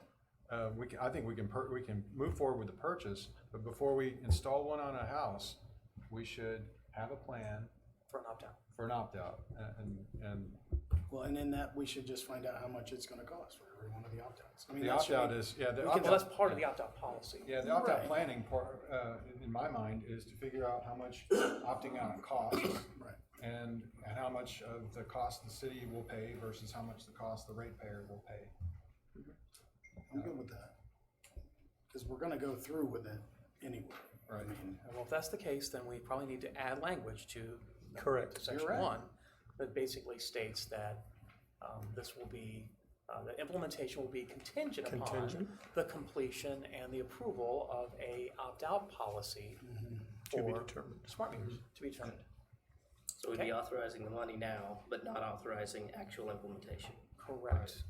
I think we can move forward with the purchase, but before we install one on a house, we should have a plan for an opt-out. for an opt-out, and Well, and in that, we should just find out how much it's gonna cost for every one of the opt-outs. I mean, the that should opt-out be- is, yeah, the Well, that's opt-out, part of the opt-out policy. yeah, the opt-out Right. planning part, in my mind, is to figure out how much opting out costs. Right. And how much of the cost the city will pay versus how much the cost the ratepayer will pay. I'm good with that. Because we're gonna go through with it anyway. Right. I mean, Well, if that's the case, then we probably need to add language to Correct. section right. 1 that basically states that this will be, the implementation will be contingent upon Contingent. the completion and the approval of a opt-out policy To be for determined. smart meters, to be determined. So we'd Okay. be authorizing the money now, but not authorizing actual implementation. Correct.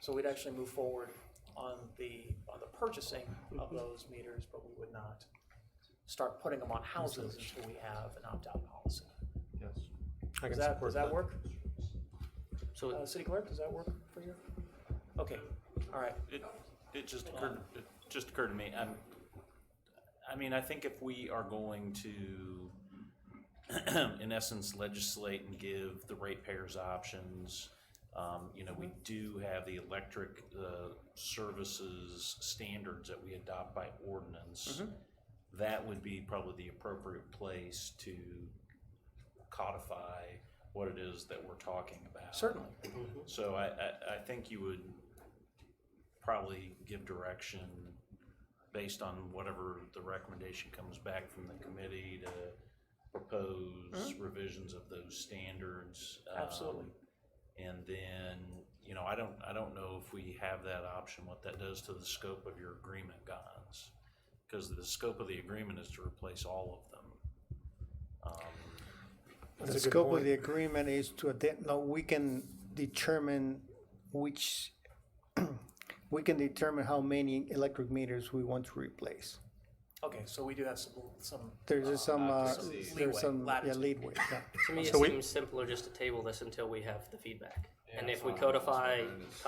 So we'd actually move forward on the purchasing of those meters, but we would not start putting them on houses until we have an opt-out policy. Yes. I Does can that, support does that work? So City Clerk, does that work for you? Okay, all right. It just occurred to me, I mean, I think if we are going to, in essence, legislate and give the ratepayers options, you know, we do have the electric services standards that we adopt by ordinance. That would be probably the appropriate place to codify what it is that we're talking about. Certainly. So I think you would probably give direction based on whatever the recommendation comes back from the committee to propose revisions of those standards. Absolutely. And then, you know, I don't know if we have that option, what that does to the scope of your agreement, Gons. Because the scope of the agreement is to replace all of them. The scope of the agreement is to, no, we can determine which, we can determine how many electric meters we want to replace. Okay, so we do have some. There's some, leeway, there's some, yeah, latitude. leadway, yeah. to me, it So we- seems simpler just to table this until we have the feedback. And if we that's what codify, it is.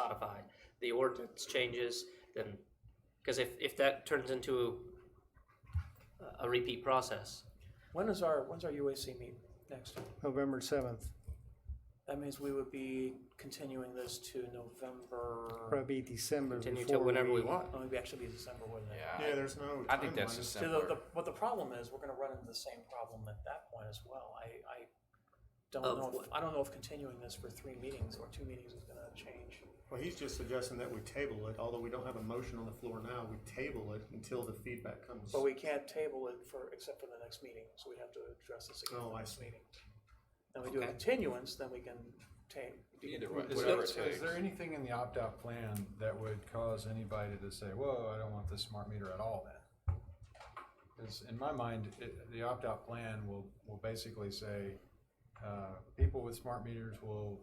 the ordinance changes, then, because if that turns into a repeat process, When's our UAC meet next? November 7th, That means we would be continuing this to November, probably December continue before till whenever we want. oh, maybe actually be December, wouldn't it? Yeah, there's no. I think that's timeline. See, December. what the problem is, we're gonna run into the same problem at that point as well. I don't Of know, what? I don't know if continuing this for 3 meetings or 2 meetings is gonna change. Well, he's just suggesting that we table it, although we don't have a motion on the floor now, we table it until the feedback comes. But we can't table it except for the next meeting, so we have to address this again Oh, for the I next see. meeting. Then we do a Okay. continuance, then we can take. Either way, Is whatever it there, is takes. there anything in the opt-out plan that would cause anybody to say, whoa, I don't want this smart meter at all then? Because in my mind, the opt-out plan will basically say, people with smart meters will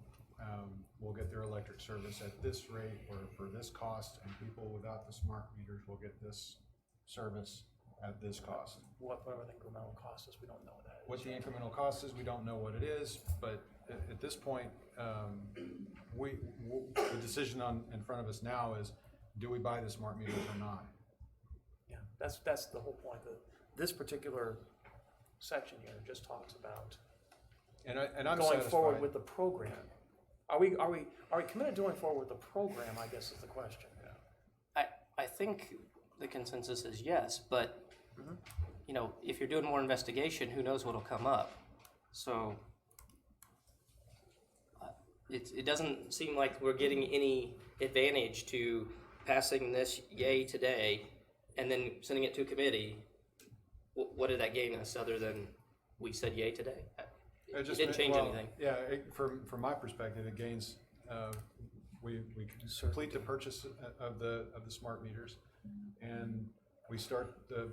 get their electric service at this rate or for this cost, and people without the smart meters will get this service at this cost. Whatever the incremental cost is, we don't know what that is. What the incremental cost is, we don't know what it is, but at this point, the decision in front of us now is, do we buy the smart meters or not? Yeah, that's the whole point. This particular section here just talks about And I'm going forward satisfied. with the program. Are we committed to going forward with the program, I guess is the question. I think the consensus is yes, but, you know, if you're doing more investigation, who knows what'll come up? So, it doesn't seem like we're getting any advantage to passing this yay today and then sending it to committee. What did that gain us other than we said yay today? It didn't change anything. Yeah, from my perspective, it gains, we complete the purchase of the smart meters, and we start the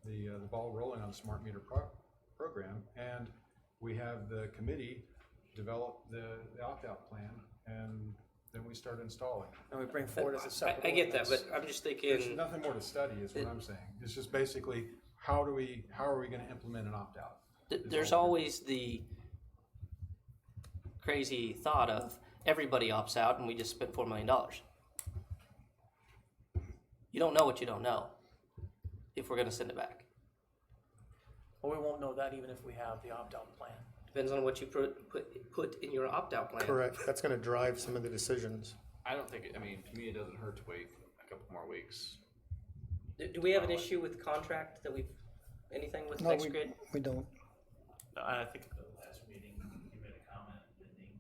the ball rolling on the smart meter program, and we have the committee develop the opt-out plan, and then we start installing. And we bring forward as a separate. I get that, ordinance. but I'm just There's thinking, nothing more to study, is what I'm saying. It's just basically, how are we gonna implement an opt-out? there's always the crazy thought of everybody opts out and we just spent $4 million. You don't know what you don't know if we're gonna send it back. Well, we won't know that even if we have the opt-out plan. Depends on what you put in your opt-out plan. Correct, that's gonna drive some of the decisions. I don't think, I mean, to me, it doesn't hurt to wait a couple more weeks. Do we have an issue with the contract that anything with No, NextGrid? we don't. I think at the last meeting, you made a comment, Mindy,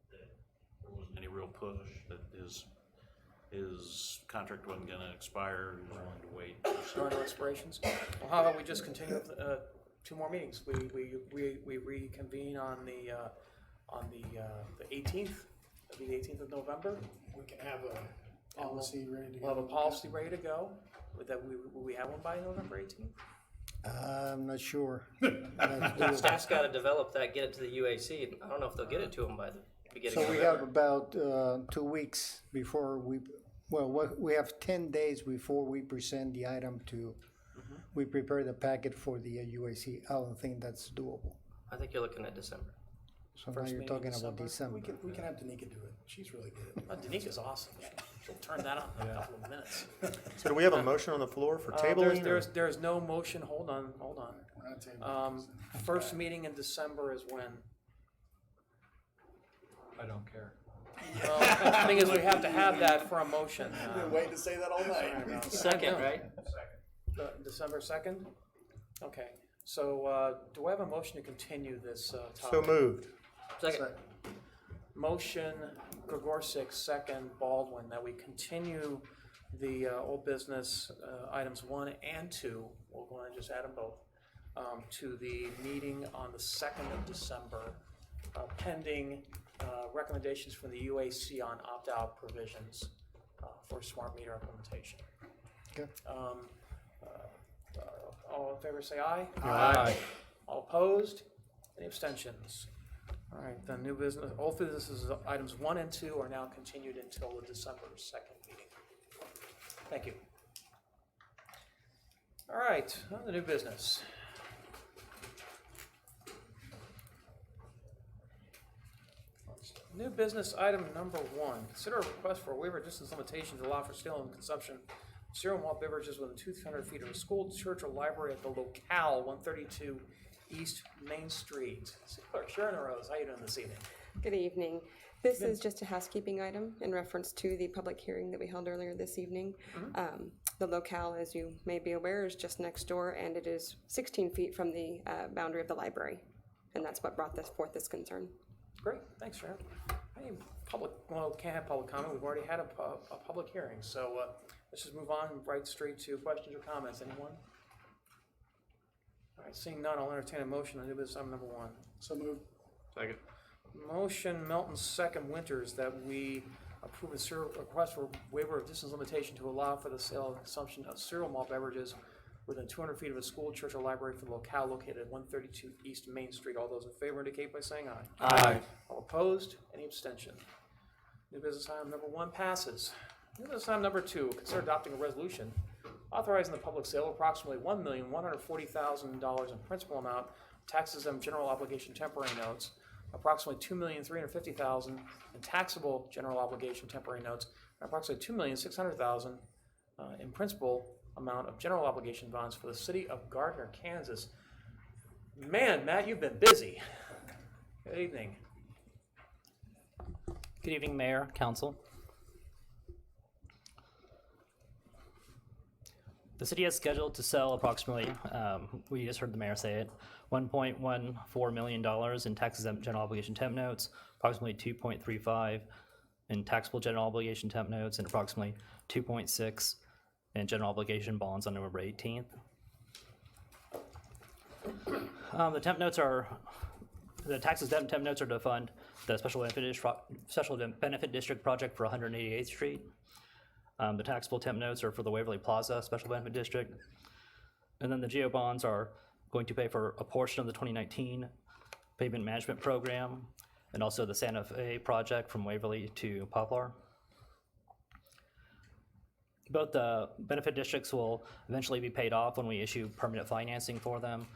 that there wasn't any real push, that his contract wasn't gonna expire, he was willing to wait. There are no expirations. Well, how about we just continue with, 2 more meetings? We reconvene on the 18th, that'll be the 18th of November. We can have a policy ready to go. We'll have a policy ready to go. Will we have one by November 18th? I'm not sure. Staff's got to develop that, get it to the UAC, and I don't know if they'll get it to them by the beginning So of we November. have about 2 weeks before we have 10 days before we present the item to, we prepare the packet for the UAC. I don't think that's doable. I think you're looking at December. So now First you're meeting in talking about December. December. We can have Danica do it. She's really good. Danika's awesome. She'll turn that on in a couple of minutes. So do we have a motion on the floor for tabling? or- There's no motion. Hold on. We're not tabling. First meeting in December is when? I don't care. Well, the thing is, we have to have that for a motion. Waiting to say that all night. Second, right? December 2nd? Okay, so do I have a motion to continue this topic? So moved. Second. Motion, Gregorsik, second, Baldwin, that we continue the old business items 1 and 2, we're going to just add them both, to the meeting on the 2nd of December, pending recommendations from the UAC on opt-out provisions for smart meter implementation. Okay. All in favor, say aye. Aye. All opposed? Any abstentions? All right, then new business, old business items 1 and 2 are now continued until the December 2nd meeting. Thank you. All right, on the new business. New business item number 1, consider a request for a waiver of distance limitation to allow for sale and consumption of cereal malt beverages within 200 feet of a school, church, or library at the locale, 132 East Main Street. City Clerk Sharon Rose, how you doing this evening? Good evening. This is just a housekeeping item in reference to the public hearing that we held earlier this evening. The locale, as you may be aware, is just next door, and it is 16 feet from the boundary of the library. And that's what brought forth this concern. Great, thanks, Sharon. Hey, can't have public comment, we've already had a public hearing, so let's just move on right straight to questions or comments, anyone? All right, seeing none, I'll entertain a motion on new business item number 1. So moved. Second. Motion, Melton, second, Winters, that we approve a request for waiver of distance limitation to allow for the sale and consumption of cereal malt beverages within 200 feet of a school, church, or library for the locale located at 132 East Main Street. All those in favor indicate by saying aye. Aye. All opposed? Any abstention? New business item number 1 passes. New business item number 2, consider adopting a resolution authorizing the public sale of approximately $1,140,000 in principal amount of tax-exempt general obligation temporary notes, approximately $2,350,000 in taxable general obligation temporary notes, and approximately $2,600,000 in principal amount of general obligation bonds for the city of Gardner, Kansas. Man, Matt, you've been busy. Good evening. Good evening, Mayor, Council. The city is scheduled to sell approximately, we just heard the mayor say it, $1.14 million in tax-exempt general obligation temp notes, approximately $2.35 in taxable general obligation temp notes, and approximately $2.6 in general obligation bonds on November 18th. The temp notes are, the tax-exempt temp notes are to fund the special benefit district project for 188th Street. The taxable temp notes are for the Waverly Plaza Special Benefit District. And then the GO bonds are going to pay for a portion of the 2019 pavement management program and also the Santa Fe project from Waverly to Poplar. Both the benefit districts will eventually be paid off when we issue permanent financing for them,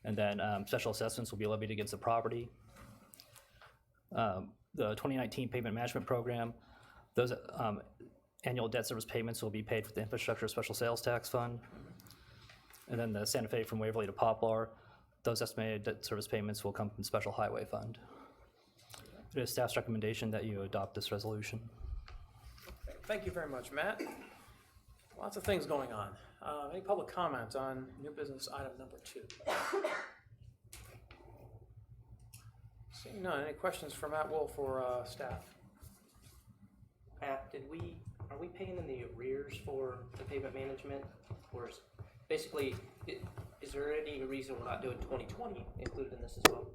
and then special assessments will be levied against the property. The 2019 pavement management program, those annual debt service payments will be paid with the infrastructure special sales tax fund. And then the Santa Fe from Waverly to Poplar, those estimated debt service payments will come from the special highway fund. It is staff's recommendation that you adopt this resolution. Okay, thank you very much, Matt. Lots of things going on. Any public comment on new business item number 2? Seeing none, any questions for Matt Wolf or staff? Pat, are we paying in the arrears for the pavement management? Or basically, is there any reason we're not doing 2020 included in this as well?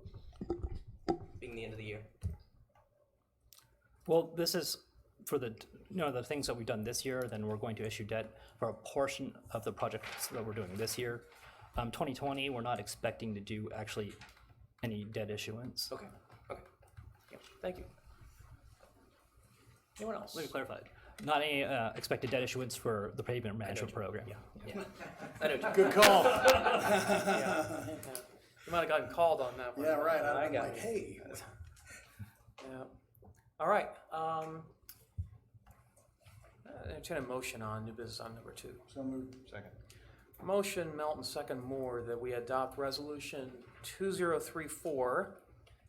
Being the end of the year. Well, this is for the things that we've done this year, then we're going to issue debt for a portion of the projects that we're doing this year. 2020, we're not expecting to do actually any debt issuance. Okay. Yeah, thank you. Anyone else? Let me clarify. Not any expected debt issuance for the pavement management program. Yeah. I know. Good call. Yeah. You might have gotten called on that one. Yeah, right. I I'm got like, it. hey. Yeah. All right. Entertain a motion on new business item number 2. So moved. Second. Motion, Melton, second Moore, that we adopt resolution 2034,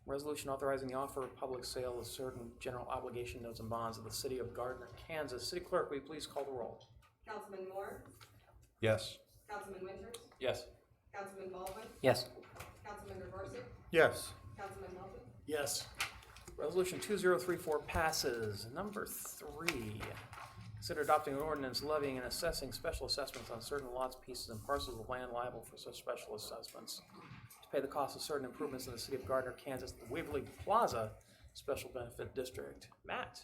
resolution authorizing the offer of public sale of certain general obligation notes and bonds of the city of Gardner, Kansas. City Clerk, will you please call the roll? Councilman Moore, Yes. Councilman Winters, Yes. Councilman Baldwin, Yes. Councilman Reversick, Yes. Councilman Melton. Yes. Resolution 2034 passes. Number 3, consider adopting an ordinance levying and assessing special assessments on certain lots, pieces, and parcels of land liable for such special assessments to pay the cost of certain improvements in the city of Gardner, Kansas, the Waverly Plaza Special Benefit District. Matt?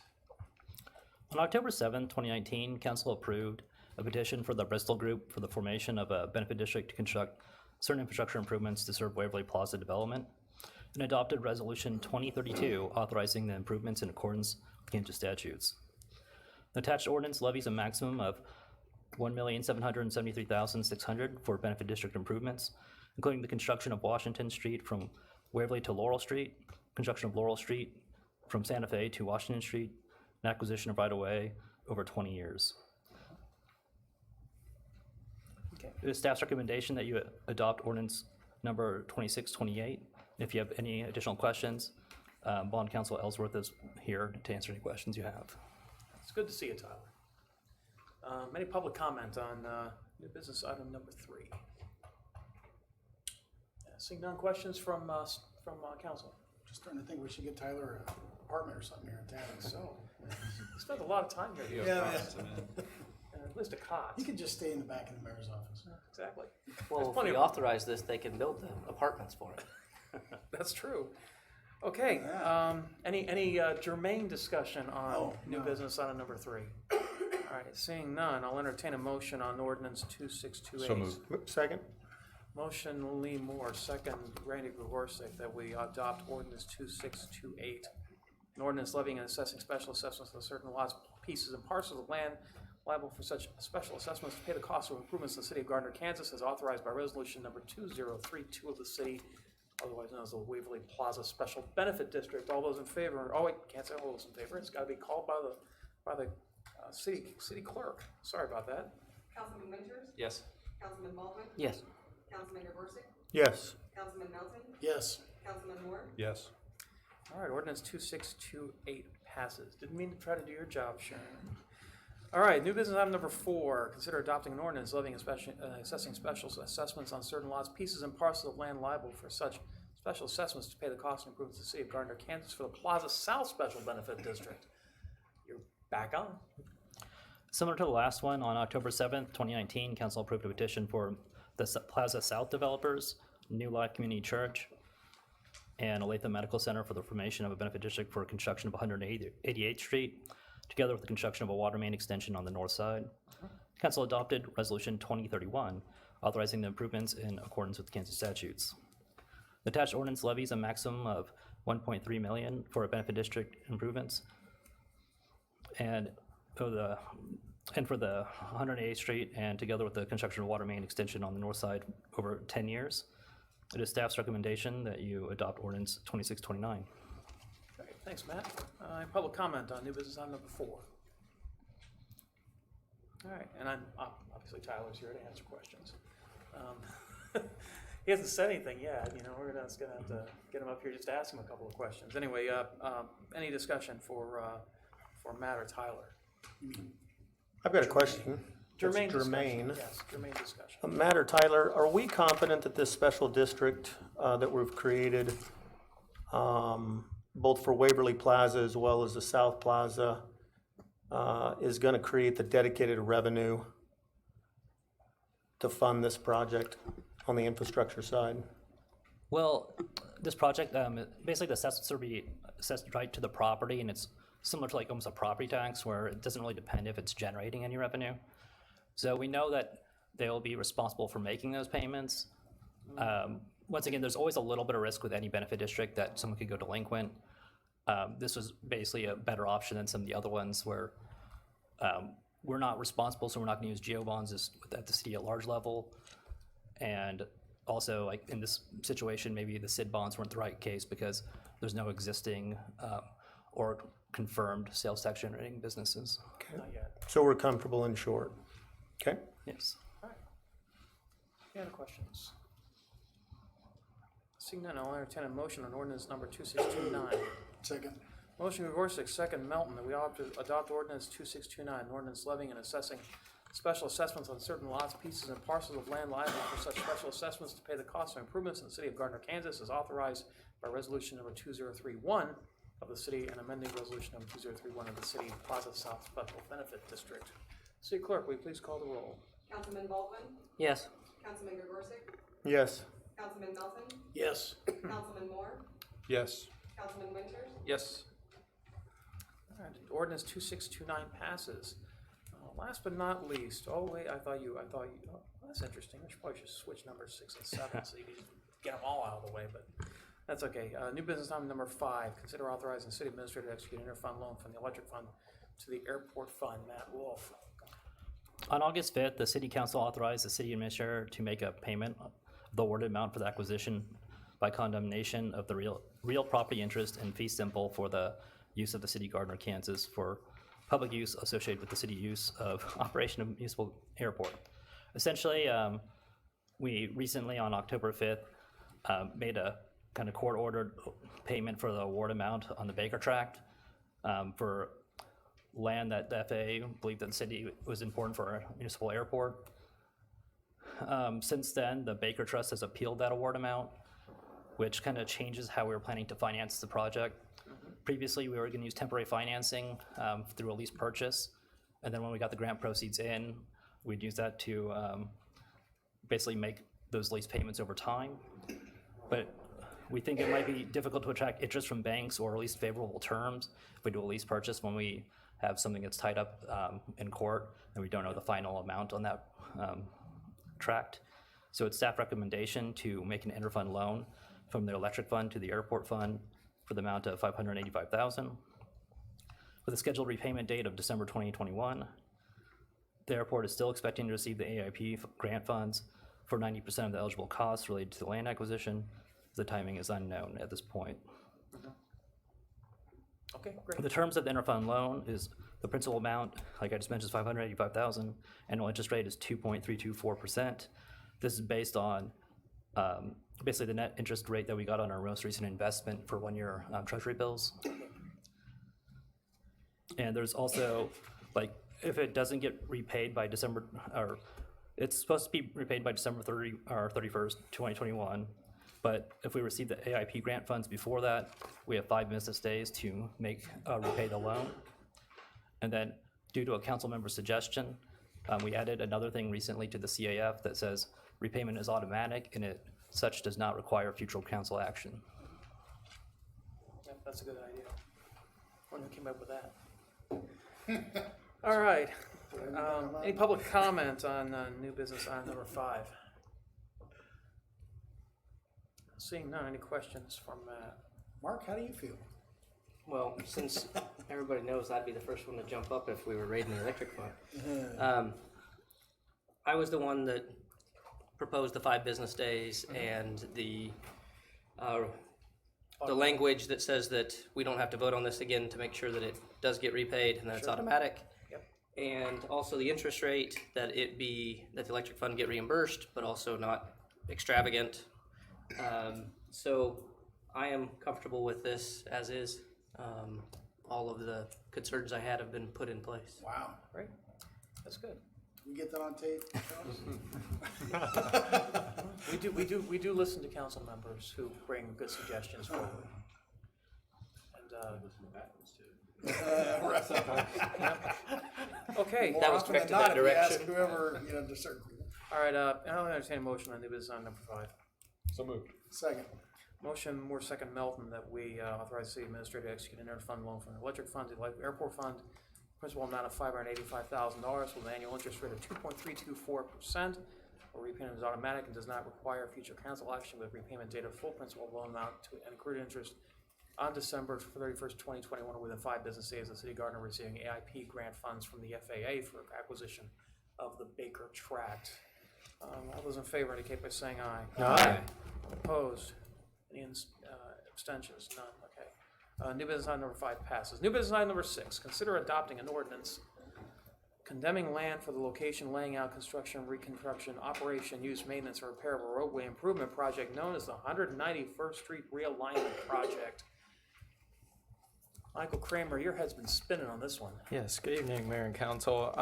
On October 7, 2019, Council approved a petition for the Bristol Group for the formation of a benefit district to construct certain infrastructure improvements to serve Waverly Plaza development, and adopted Resolution 2032 authorizing the improvements in accordance with Kansas statutes. The attached ordinance levies a maximum of $1,773,600 for benefit district improvements, including the construction of Washington Street from Waverly to Laurel Street, construction of Laurel Street from Santa Fe to Washington Street, and acquisition of right-of-way over 20 years. Okay. It is staff's recommendation that you adopt ordinance number 2628. If you have any additional questions, Bond Counsel Ellsworth is here to answer any questions you have. It's good to see you, Tyler. Any public comment on new business item number 3? Seeing none, questions from council? Just starting to think we should get Tyler an apartment or something here in town. So, he spent a lot of time here. Yeah, At least a cot. You could just stay in the back of the mayor's office. Exactly. Well, There's if plenty we of- authorize this, they can build the apartments for it. That's true. Okay, any germane discussion on new business item number 3? All right, seeing none, I'll entertain a motion on ordinance 2628. So moved. Second? Motion Lee Moore, second Randy Gregorczyk, that we adopt ordinance 2628. An ordinance levying and assessing special assessments on certain lots, pieces, and parcels of land liable for such special assessments to pay the cost of improvements in the city of Gardner, Kansas, as authorized by resolution number 2032 of the city, otherwise known as the Waverly Plaza Special Benefit District. All those in favor? Oh wait, can't say all those in favor. It's got to be called by the city clerk. Sorry about that. Councilman Winters, Yes. Councilman Baldwin, Yes. Councilman Reversick, Yes. Councilman Melton, Yes. Councilman Moore, Yes. All right, ordinance 2628 passes. Didn't mean to try to do your job, Sharon. All right, new business item number 4. Consider adopting an ordinance levying and assessing special assessments on certain lots, pieces, and parcels of land liable for such special assessments to pay the cost of improvements to the city of Gardner, Kansas for the Plaza South Special Benefit District. You're back on. Similar to the last one, on October 7th, 2019, Council approved a petition for the Plaza South developers, New Life Community Church, and Olathe Medical Center for the formation of a benefit district for construction of 188th Street, together with the construction of a water main extension on the north side. Council adopted Resolution 2031, authorizing the improvements in accordance with Kansas statutes. The attached ordinance levies a maximum of $1.3 million for benefit district improvements, and for the 108th Street, and together with the construction of water main extension on the north side over 10 years. It is staff's recommendation that you adopt ordinance 2629. Okay, thanks, Matt. Any public comment on new business item number 4? All right, and obviously Tyler's here to answer questions. He hasn't said anything yet, we're just gonna have to get him up here just to ask him a couple of questions. Anyway, any discussion for Matt or Tyler? I've got a question. Germaine That's discussion. Yes, germaine discussion. Matt or Tyler, are we confident that this special district that we've created, both for Waverly Plaza as well as the South Plaza, is going to create the dedicated revenue to fund this project on the infrastructure side? Well, this project, basically the assessments will be assessed right to the property, and it's similar to like almost a property tax where it doesn't really depend if it's generating any revenue. So we know that they'll be responsible for making those payments. Once again, there's always a little bit of risk with any benefit district that someone could go delinquent. This was basically a better option than some of the other ones where we're not responsible, so we're not going to use geo bonds at the city at large level. And also, like in this situation, maybe the SID bonds weren't the right case because there's no existing or confirmed sales tax generating businesses. Okay. Not yet. So we're comfortable in short. Okay? Yes. All right. Any other questions? Seeing none, I'll entertain a motion on ordinance number 2629. Second. Motion Gorsuch, second Melton, that we adopt ordinance 2629, an ordinance levying and assessing special assessments on certain lots, pieces, and parcels of land liable for such special assessments to pay the cost of improvements in the city of Gardner, Kansas, as authorized by resolution number 2031 of the city and amending resolution number 2031 of the city Plaza South Special Benefit District. City Clerk, will you please call the roll? Councilman Baldwin, Yes. Councilman Gorsuch, Yes. Councilman Melton, Yes. Councilman Moore, Yes. Councilman Winters, Yes. All right, ordinance 2629 passes. Last but not least, oh wait, I thought you, oh, that's interesting. We probably should switch numbers 6 and 7 so you can get them all out of the way, but that's okay. New business item number 5, consider authorizing the city administrator to execute an interfund loan from the electric fund to the airport fund. Matt Wolf. On August 5th, the City Council authorized the city administrator to make a payment of the awarded amount for the acquisition by condemnation of the real property interest and fee simple for the use of the city of Gardner, Kansas for public use associated with the city use of operation of municipal airport. Essentially, we recently on October 5th made a kind of court-ordered payment for the award amount on the Baker Tract for land that the FAA believed that the city was important for a municipal airport. Since then, the Baker Trust has appealed that award amount, which kind of changes how we were planning to finance the project. Previously, we were going to use temporary financing through a lease purchase, and then when we got the grant proceeds in, we'd use that to basically make those lease payments over time. But we think it might be difficult to attract interest from banks or at least favorable terms if we do a lease purchase when we have something that's tied up in court and we don't know the final amount on that tract. So it's staff recommendation to make an interfund loan from the electric fund to the airport fund for the amount of $585,000 with a scheduled repayment date of December 2021. The airport is still expecting to receive the AIP grant funds for 90% of the eligible costs related to the land acquisition. The timing is unknown at this point. Okay, great. The terms of the interfund loan is the principal amount, like I just mentioned, is $585,000. Annual interest rate is 2.324%. This is based on basically the net interest rate that we got on our most recent investment for 1-year treasury bills. And there's also, like, if it doesn't get repaid by December, or it's supposed to be repaid by December 31st, 2021. But if we receive the AIP grant funds before that, we have 5 business days to repay the loan. And then due to a council member suggestion, we added another thing recently to the CAF that says repayment is automatic and it such does not require future council action. Yep, that's a good idea. Wonder who came up with that. All right. Any public comment on new business item number 5? Seeing none, any questions from Matt? Mark, how do you feel? Well, since everybody knows I'd be the first one to jump up if we were raiding the electric fund. I was the one that proposed the 5 business days and the language that says that we don't have to vote on this again to make sure that it does get repaid and that it's automatic. Yep. And also the interest rate, that the electric fund get reimbursed, but also not extravagant. So I am comfortable with this as is. All of the concerns I had have been put in place. Wow. Great, that's good. We get that on tape? We do listen to council members who bring good suggestions forward. And, okay. More That was often directed than not, that if we ask direction. whoever, you know, to certain. All right, I'll entertain a motion on new business item number 5. So moved. Second. Motion, Moore second, Melton, that we authorize the city administrator to execute an interfund loan from the electric fund to the airport fund, principal amount of $585,000 with an annual interest rate of 2.324%. Or repayment is automatic and does not require future council action with repayment date of full principal loan amount to and accrued interest on December 31st, 2021, within 5 business days. The city of Gardner receiving AIP grant funds from the FAA for acquisition of the Baker Tract. All those in favor indicate by saying aye. Aye. Opposed? Any abstentions? None, okay. New business item number 5 passes. New business item number 6, consider adopting an ordinance condemning land for the location, laying out, construction, reconstruction, operation, use, maintenance, or repair of a roadway improvement project known as the 191st Street Realignment Project. Michael Kramer, your head's been spinning on this one. Yes, good evening, Mayor and Council.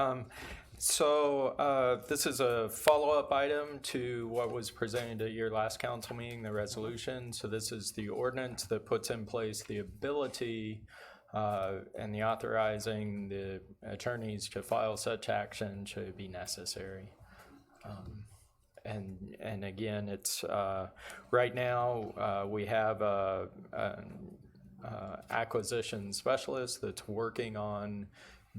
This is a follow-up item to what was presented at your last council meeting, the resolution. So this is the ordinance that puts in place the ability and the authorizing the attorneys to file such action should it be necessary. And again, it's right now we have a acquisition specialist that's working on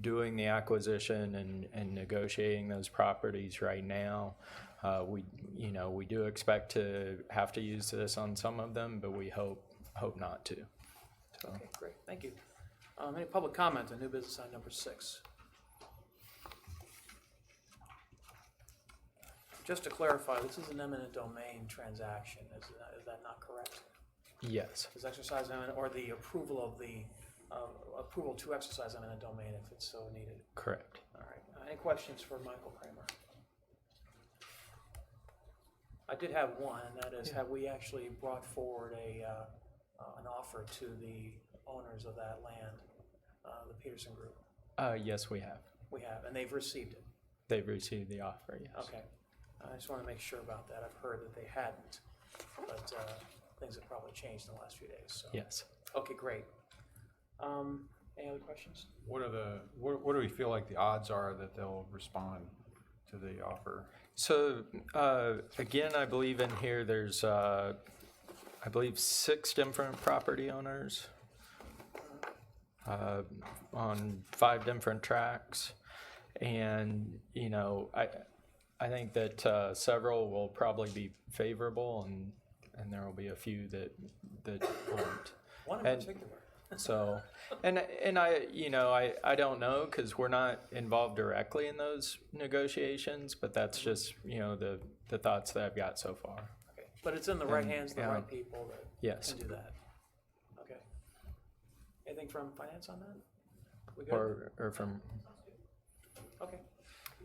doing the acquisition and negotiating those properties right now. We do expect to have to use this on some of them, but we hope not to. So. Okay, great, thank you. Any public comment on new business item number 6? Just to clarify, this is an eminent domain transaction, is that not correct? Yes. Is exercise eminent, or the approval of the, approval to exercise eminent domain if it's so needed? Correct. All right, any questions for Michael Kramer? I did have one, and that is, have we actually brought forward an offer to the owners of that land, the Peterson Group? Yes, we have. We have, and they've received it? They've received the offer, yes. Okay, I just want to make sure about that. I've heard that they hadn't, but things have probably changed in the last few days, so. Yes. Okay, great. Any other questions? What do we feel like the odds are that they'll respond to the offer? So again, I believe in here there's I believe 6 different property owners on 5 different tracks, and I think that several will probably be favorable, and there will be a few that aren't. One in particular. So, and I don't know because we're not involved directly in those negotiations, but that's just the thoughts that I've got so far. Okay, but it's in the right hands of the right people that Yes. can do that. Okay. Anything from finance on that? We good? Or from. Okay.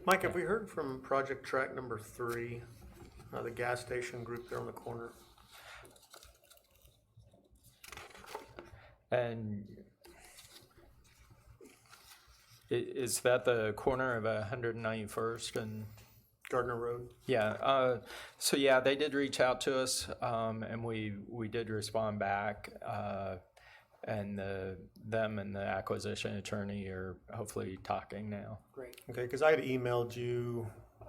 Mike, have we heard from project track number 3, the gas station group there on the corner? And is that the corner of 191st and Gardner Road? Yeah. So yeah, they did reach out to us, and we did respond back. And them and the acquisition attorney are hopefully talking now. Great. Okay, because I had emailed you,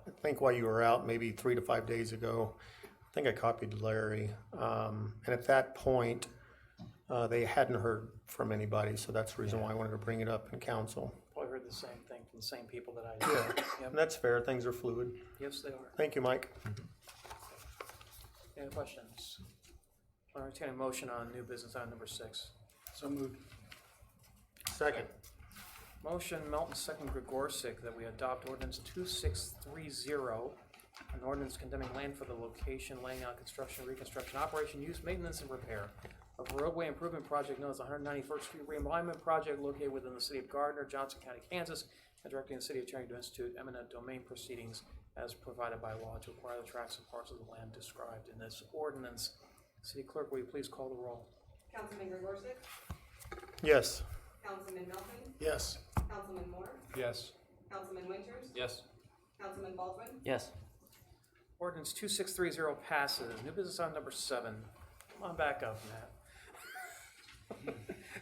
I think while you were out, maybe 3 to 5 days ago. I think I copied Larry. And at that point, they hadn't heard from anybody, so that's the reason why I wanted to bring it up in council. Probably heard the same thing from the same people that I did. Yeah, Yep. and that's fair. Things are fluid. Yes, they are. Thank you, Mike. Any questions? I'll entertain a motion on new business item number 6. So moved. Second. Motion Melton, second Gregorczyk, that we adopt ordinance 2630, an ordinance condemning land for the location, laying out, construction, reconstruction, operation, use, maintenance, and repair of a roadway improvement project known as the 191st Street Realignment Project located within the city of Gardner, Johnson County, Kansas, and directing the city attorney to institute eminent domain proceedings as provided by law to acquire the tracts and parcels of land described in this ordinance. City Clerk, will you please call the roll? Councilman Gregorczyk? Yes. Councilman Melton? Yes. Councilman Moore? Yes. Councilman Winters? Yes. Councilman Baldwin? Yes. Ordinance 2630 passes. New business item number 7. Come on back up, Matt.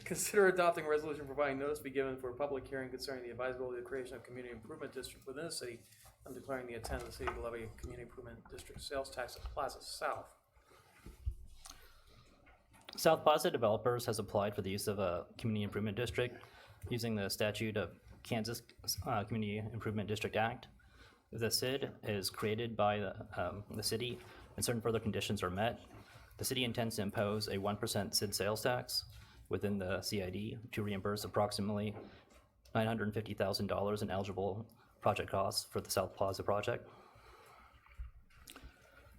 Consider adopting a resolution providing notice be given for a public hearing concerning the advisability of the creation of a community improvement district within the city and declaring the intent of the city to levy a community improvement district sales tax at Plaza South. South Plaza Developers has applied for the use of a community improvement district using the statute of Kansas Community Improvement District Act. The SID is created by the city and certain further conditions are met. The city intends to impose a 1% SID sales tax within the CID to reimburse approximately $950,000 in eligible project costs for the South Plaza project.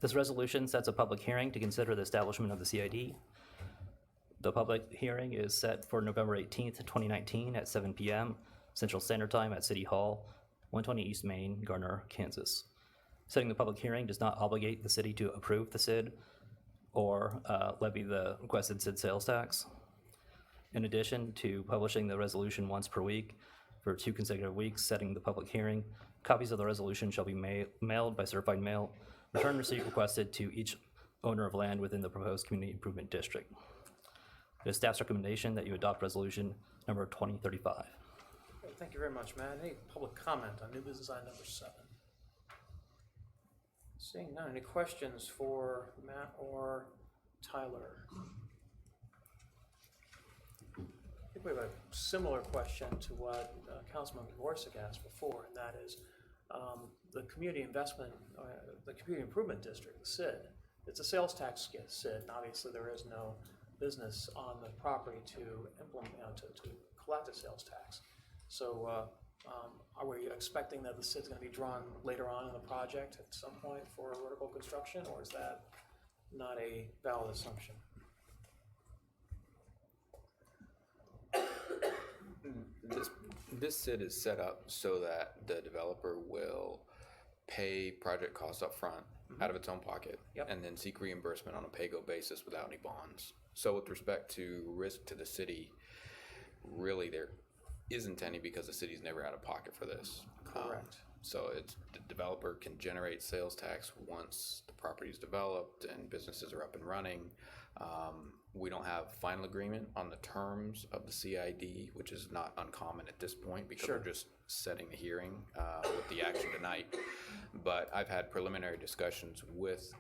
This resolution sets a public hearing to consider the establishment of the CID. The public hearing is set for November 18th, 2019 at 7 p.m. Central Standard Time at City Hall, 120 East Main, Gardner, Kansas. Setting the public hearing does not obligate the city to approve the SID or levy the requested SID sales tax. In addition to publishing the resolution once per week for 2 consecutive weeks, setting the public hearing, copies of the resolution shall be mailed by certified mail, return receipt requested to each owner of land within the proposed community improvement district. It is staff's recommendation that you adopt resolution number 2035. Okay, thank you very much, Matt. Any public comment on new business item number 7? Seeing none, any questions for Matt or Tyler? I think we have a similar question to what Councilman Gregorczyk asked before, and that is the community investment, the community improvement district, the SID. It's a sales tax SID, and obviously there is no business on the property to implement, to collect a sales tax. So are we expecting that the SID's going to be drawn later on in the project at some point for vertical construction, or is that not a valid assumption? This SID is set up so that the developer will pay project costs up front out of its own pocket, and then seek reimbursement on a pay-go basis without any bonds. So with respect to risk to the city, really there isn't any because the city's never out of pocket for this. Correct. So it's the developer can generate sales tax once the property is developed and businesses are up and running. We don't have final agreement on the terms of the CID, which is not uncommon at this point because we're just setting the hearing with the action tonight. But I've had preliminary discussions with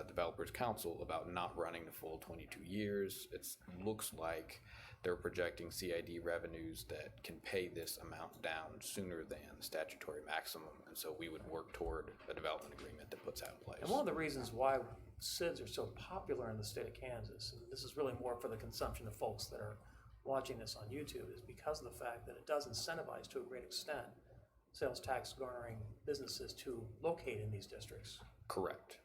Developers Council about not running the full 22 years. It looks like they're projecting CID revenues that can pay this amount down sooner than the statutory maximum. And so we would work toward a development agreement that puts that in place. And one of the reasons why SIDs are so popular in the state of Kansas, and this is really more for the consumption of folks that are watching this on YouTube, is because of the fact that it does incentivize to a great extent sales tax garnering businesses to locate in these districts. Correct.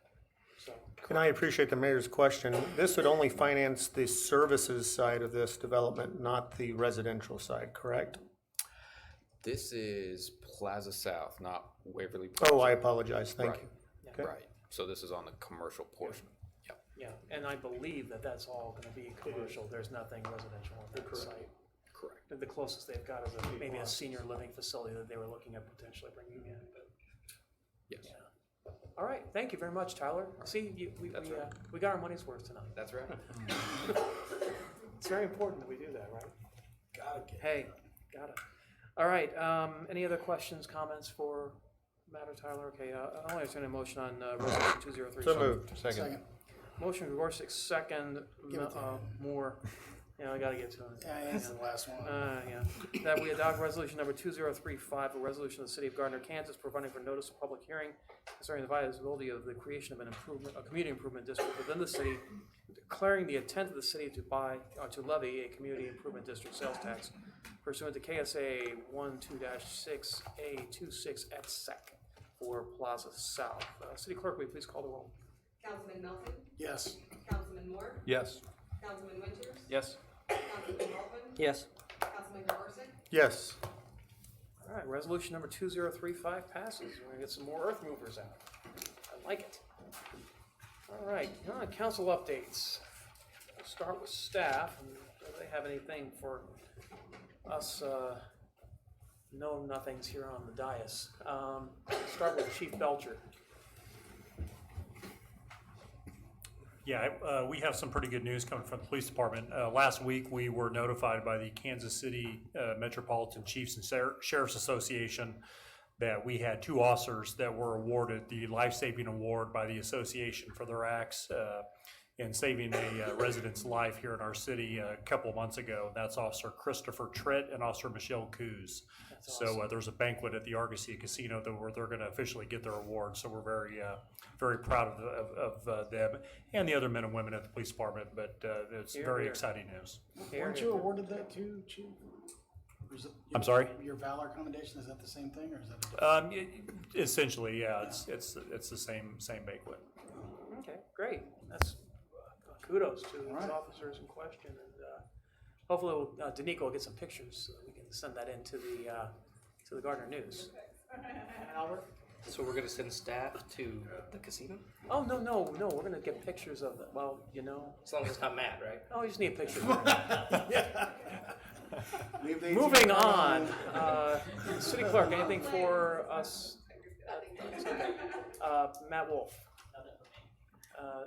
So, And I appreciate the mayor's question. This would only finance the services side of this development, not the residential side, correct? This is Plaza South, not Waverly Plaza. Oh, I apologize. Thank you. Yeah. Right. So this is on the commercial portion. Yep. Yeah, and I believe that that's all going to be commercial. There's nothing residential on that site. Correct. The closest they've got is maybe a senior living facility that they were looking at potentially bringing in. But yes. Yeah. All right. Thank you very much, Tyler. See, we got our money's worth tonight. That's right. It's very important that we do that, right? Got it. All right. Any other questions, comments for Matt or Tyler? Okay. I'll entertain a motion on resolution 203. So moved. Second. Motion Gregorczyk, second. Moore. Yeah, I gotta get to it. Yeah, it's the last one. Yeah. That we adopt resolution number 2035, a resolution of the city of Gardner, Kansas, providing for notice of public hearing concerning the viability of the creation of a community improvement district within the city, declaring the intent of the city to levy a community improvement district sales tax pursuant to KSA 12-6A26 et sec for Plaza South. City Clerk, will you please call the roll? Councilman Melton? Yes. Councilman Moore? Yes. Councilman Winters? Yes. Councilman Baldwin? Yes. Councilman Carson? Yes. All right, resolution number 2035 passes. We're gonna get some more earth movers out. I like it. All right, council updates. We'll start with staff, and do they have anything for us know-nothings here on the dais? Start with Chief Belcher. Yeah, we have some pretty good news coming from the police department. Last week, we were notified by the Kansas City Metropolitan Chiefs and Sheriff's Association that we had 2 officers that were awarded the life-saving award by the association for their acts in saving a resident's life here in our city a couple of months ago. That's Officer Christopher Tritt and Officer Michelle Coos. So there's a banquet at the Argosy Casino where they're going to officially get their award. So we're very proud of them and the other men and women at the police department. But it's very exciting news. Weren't you awarded that too, Chief? Or is it I'm sorry? Your Valor Commendation, is that the same thing, or is that a different? Essentially, yeah, it's the same banquet. Okay, great. That's kudos to these officers in question, and hopefully Danico will get some pictures so that we can send that into the Gardner News. Albert? So we're gonna send staff to the casino? Oh, no, we're gonna get pictures of them. Well, you know. As long as it's not Matt, right? Oh, you just need a picture. Leave the Moving 18 on, City Clerk, anything for us? Matt Wolf.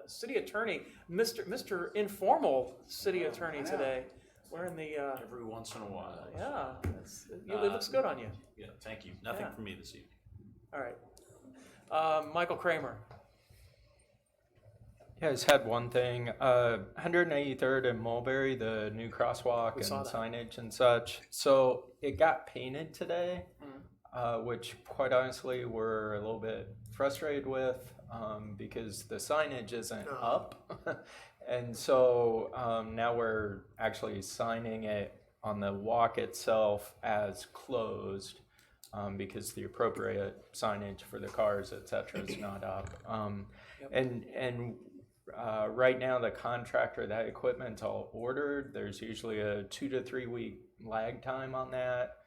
City Attorney, Mr. Informal City Attorney today. We're in the. Every once in a while. Yeah, it looks good on you. Yeah, thank you. Nothing Yeah. for me this evening. All right. Michael Kramer. Yeah, I just had one thing. 183rd and Mulberry, the new crosswalk We and saw that. signage and such. So it got painted today, which quite honestly we're a little bit frustrated with because the signage isn't up. And so now we're actually signing it on the walk itself as closed because the appropriate signage for the cars, et cetera, is not up. Right now, the contractor, that equipment's all ordered. There's usually a 2 to 3 week lag time on that,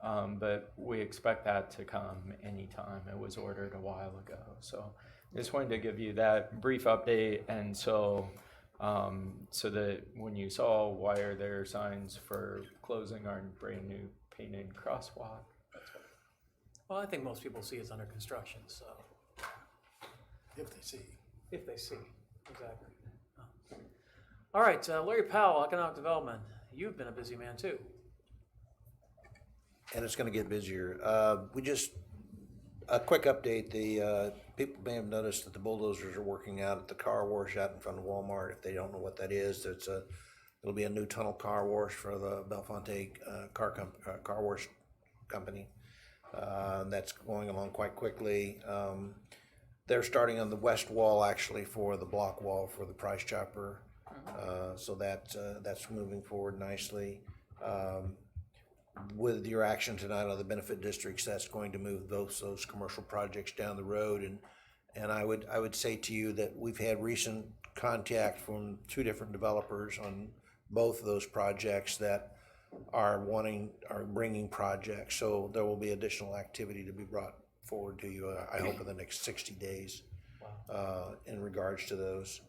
but we expect that to come anytime. It was ordered a while ago. So just wanted to give you that brief update. And so that when you saw why are there signs for closing our brand new painted crosswalk. Well, I think most people see it's under construction, so. If they see. If they see, exactly. All right, Larry Powell, Economic Development. You've been a busy man too. And it's going to get busier. A quick update. The people may have noticed that the bulldozers are working out at the car wash out in front of Walmart. If they don't know what that is, it'll be a new tunnel car wash for the Belfonte car wash company. That's going along quite quickly. They're starting on the west wall actually for the block wall for the Price Chopper. So that's moving forward nicely. With your action tonight on the benefit districts, that's going to move those commercial projects down the road. And I would say to you that we've had recent contact from 2 different developers on both of those projects that are bringing projects. So there will be additional activity to be brought forward to you, I hope, in the next 60 days in regards to those.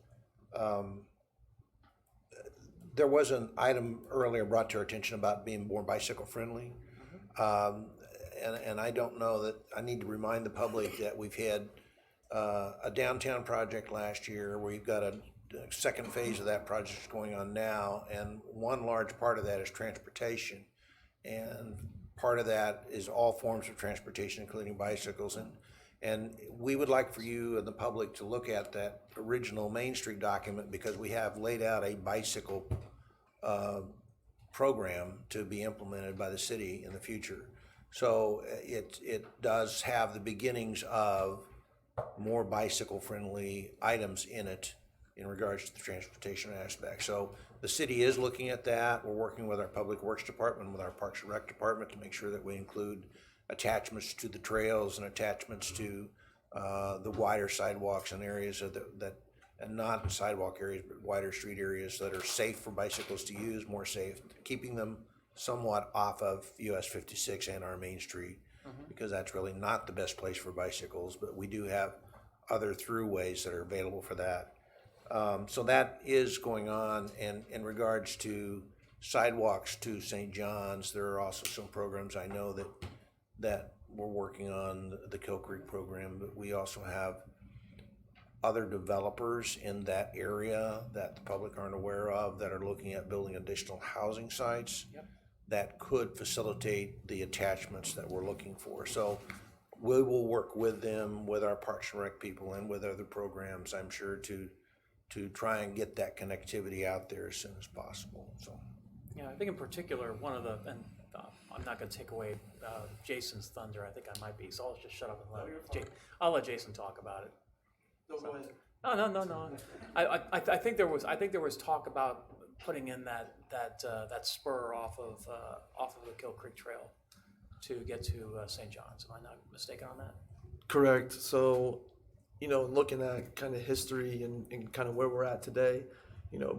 There was an item earlier brought to our attention about being more bicycle friendly. And I don't know that I need to remind the public that we've had a downtown project last year where you've got a second phase of that project going on now. And one large part of that is transportation. And part of that is all forms of transportation, including bicycles. And we would like for you and the public to look at that original Main Street document because we have laid out a bicycle program to be implemented by the city in the future. So it does have the beginnings of more bicycle-friendly items in it in regards to the transportation aspect. So the city is looking at that. We're working with our Public Works Department, with our Parks and Rec Department to make sure that we include attachments to the trails and attachments to the wider sidewalks and areas of that, and not sidewalk areas, but wider street areas that are safe for bicycles to use, more safe, keeping them somewhat off of US 56 and our Main Street, because that's really not the best place for bicycles, but we do have other throughways that are available for that. So that is going on, and in regards to sidewalks to St. John's, there are also some programs I know that we're working on, the Kill Creek program, but we also have other developers in that area that the public aren't aware of that are looking at building additional housing sites that could facilitate the attachments that we're looking for. So we will work with them, with our Parks and Rec people, and with other programs, I'm sure, to try and get that connectivity out there as soon as possible. So Yeah, I think in particular, one of the, and I'm not going to take away Jason's thunder. I think I might be, so I'll just shut up and I'll let Jason talk about it. Go ahead. No. I think there was talk about putting in that spur off of the Kill Creek Trail to get to St. John's. Am I not mistaken on that? Correct. So, looking at kind of history and kind of where we're at today,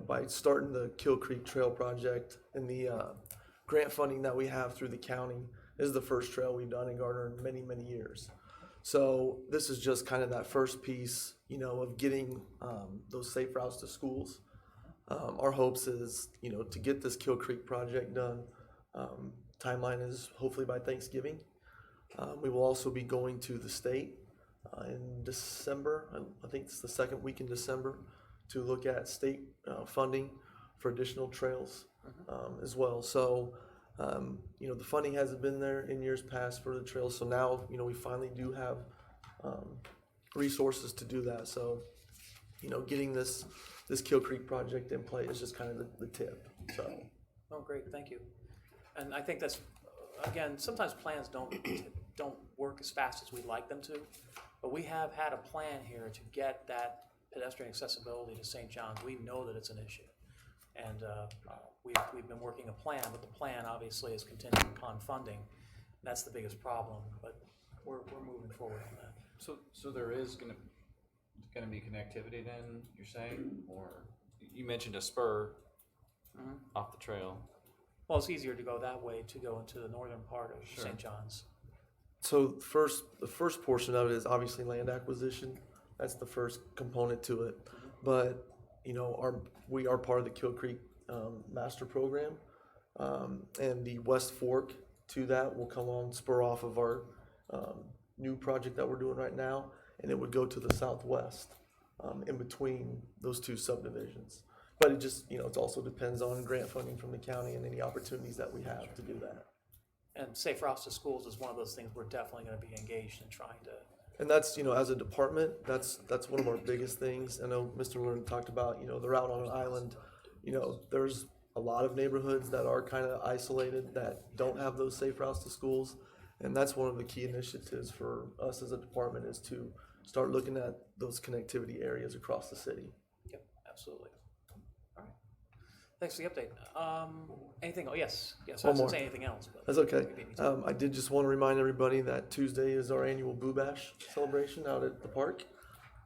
by starting the Kill Creek Trail project and the grant funding that we have through the county, this is the first trail we've done in Gardner in many, many years. So this is just kind of that first piece, of getting those safe routes to schools. Our hopes is, to get this Kill Creek project done. Timeline is hopefully by Thanksgiving. We will also be going to the state in December. I think it's the second week in December, to look at state funding for additional trails as well. So, the funding hasn't been there in years past for the trails. So now, we finally do have resources to do that. So, getting this Kill Creek project in play is just kind of the tip. So. Oh, great, thank you. And I think that's, again, sometimes plans don't work as fast as we'd like them to, but we have had a plan here to get that pedestrian accessibility to St. John's. We know that it's an issue. And we've been working a plan, but the plan obviously is contingent upon funding. That's the biggest problem, but we're moving forward on that. So there is gonna be connectivity then, you're saying? Or you mentioned a spur off the trail. Well, it's easier to go that way to go into the northern part of St. John's. So the first portion of it is obviously land acquisition. That's the first component to it. But we are part of the Kill Creek master program, and the West Fork to that will come on spur off of our new project that we're doing right now, and it would go to the southwest in between those two subdivisions. But it just, it also depends on grant funding from the county and any opportunities that we have to do that. And safe routes to schools is one of those things we're definitely going to be engaged in trying to. And that's, as a department, that's one of our biggest things. I know Mr. Learn talked about, they're out on an island. There's a lot of neighborhoods that are kind of isolated that don't have those safe routes to schools. And that's one of the key initiatives for us as a department, is to start looking at those connectivity areas across the city. Yep, absolutely. All right. Thanks for the update. Anything? Oh, yes. I One was more. going to say anything else. But That's okay. I did just want to remind everybody that Tuesday is our annual Boo Bash celebration out at the park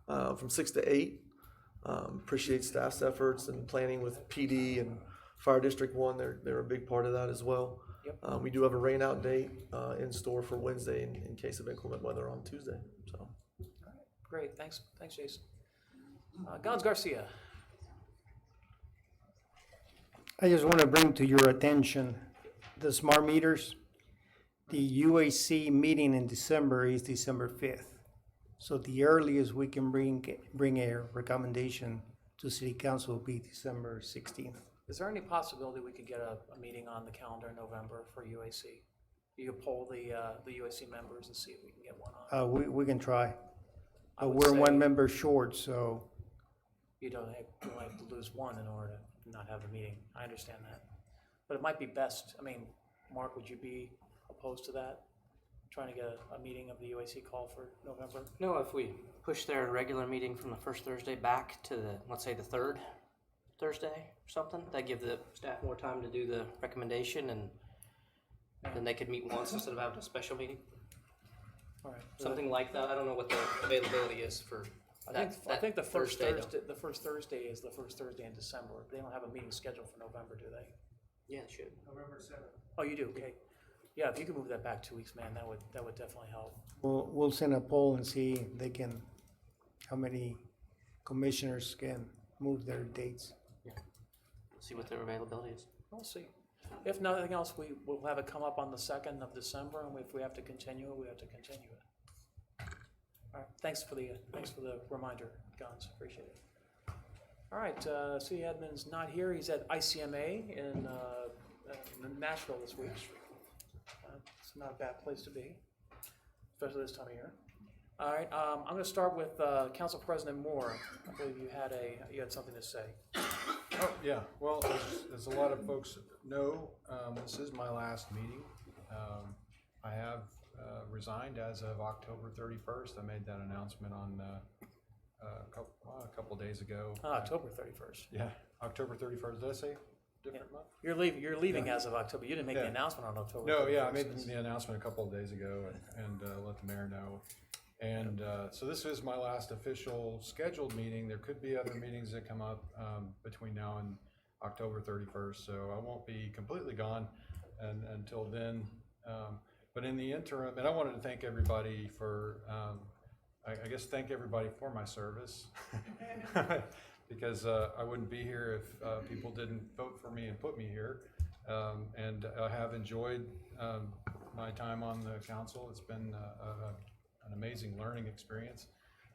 from 6 to 8. Appreciate staff's efforts and planning with PD and Fire District 1. They're a big part of that as well. Yep. We do have a rain out date in store for Wednesday in case of inclement weather on Tuesday. So. All right. Great. Thanks, Jason. Gons Garcia. I just want to bring to your attention the smart meters. The UAC meeting in December is December 5th. So the earliest we can bring a recommendation to City Council will be December 16th. Is there any possibility we could get a meeting on the calendar in November for UAC? You could poll the UAC members and see if we can get one on. We can try. I But would we're say- one member short, so You don't have to lose one in order to not have the meeting. I understand that. But it might be best, I mean, Mark, would you be opposed to that? Trying to get a meeting of the UAC call for November? No, if we push their regular meeting from the first Thursday back to the, let's say, the third Thursday or something, that give the staff more time to do the recommendation, and then they could meet once instead of having a special meeting. All right. Something like that. I don't know what the availability is for I think the first Thursday, though. Thursday, the first Thursday is the first Thursday in December. They don't have a meeting scheduled for November, do they? Yeah, it should. November 7th. Oh, you do, okay. Yeah, if you could move that back 2 weeks, man, that would definitely help. We'll send a poll and see if they can, how many commissioners can move their dates. See what their availability is. We'll see. If nothing else, we will have it come up on the 2nd of December, and if we have to continue it, we have to continue it. All right, thanks for the reminder, Gons, appreciate it. All right, City Admin's not here, he's at ICMA in Nashville this week. It's not a bad place to be, especially this time of year. All right, I'm gonna start with Council President Moore. I believe you had something to say. Oh, yeah, well, as a lot of folks know, this is my last meeting. I have resigned as of October 31st. I made that announcement on a couple days ago. October 31st. Yeah, October 31st. Did I say different month? You're leaving as of October. You didn't make the announcement on October 31st. No, yeah, I made the announcement a couple of days ago and let the mayor know. And so this is my last official scheduled meeting. There could be other meetings that come up between now and October 31st, so I won't be completely gone until then. But in the interim, and I wanted to thank everybody for, I guess thank everybody for my service, because I wouldn't be here if people didn't vote for me and put me here. And I have enjoyed my time on the council. It's been an amazing learning experience,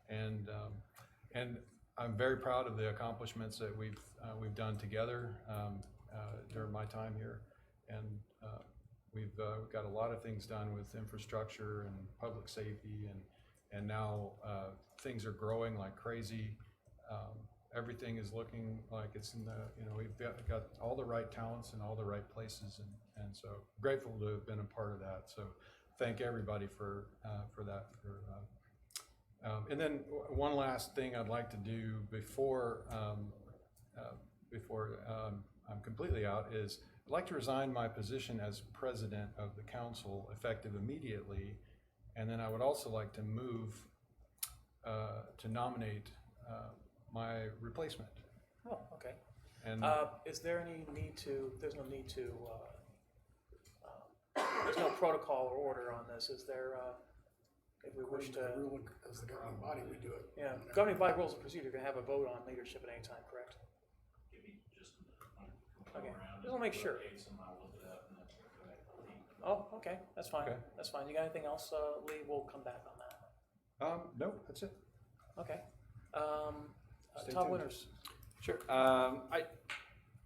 and I'm very proud of the accomplishments that we've done together during my time here, and we've got a lot of things done with infrastructure and public safety, and now things are growing like crazy. Everything is looking like it's in we've got all the right talents in all the right places, and so grateful to have been a part of that. So thank everybody for that. And then one last thing I'd like to do before I'm completely out is I'd like to resign my position as president of the council effective immediately, and then I would also like to move to nominate my replacement. Oh, okay. And is there any need to? There's no need to. There's no protocol or order on this, is there? If we wish to, as the governing body, we do it. yeah, governing by rules of procedure, you're gonna have a vote on leadership at any time, correct? Okay, just wanna make sure. Oh, okay, that's fine, Okay. that's fine. You got anything else, Lee? We'll come back on that. No, that's it. Okay. Stay Todd tuned. Winters. Sure. I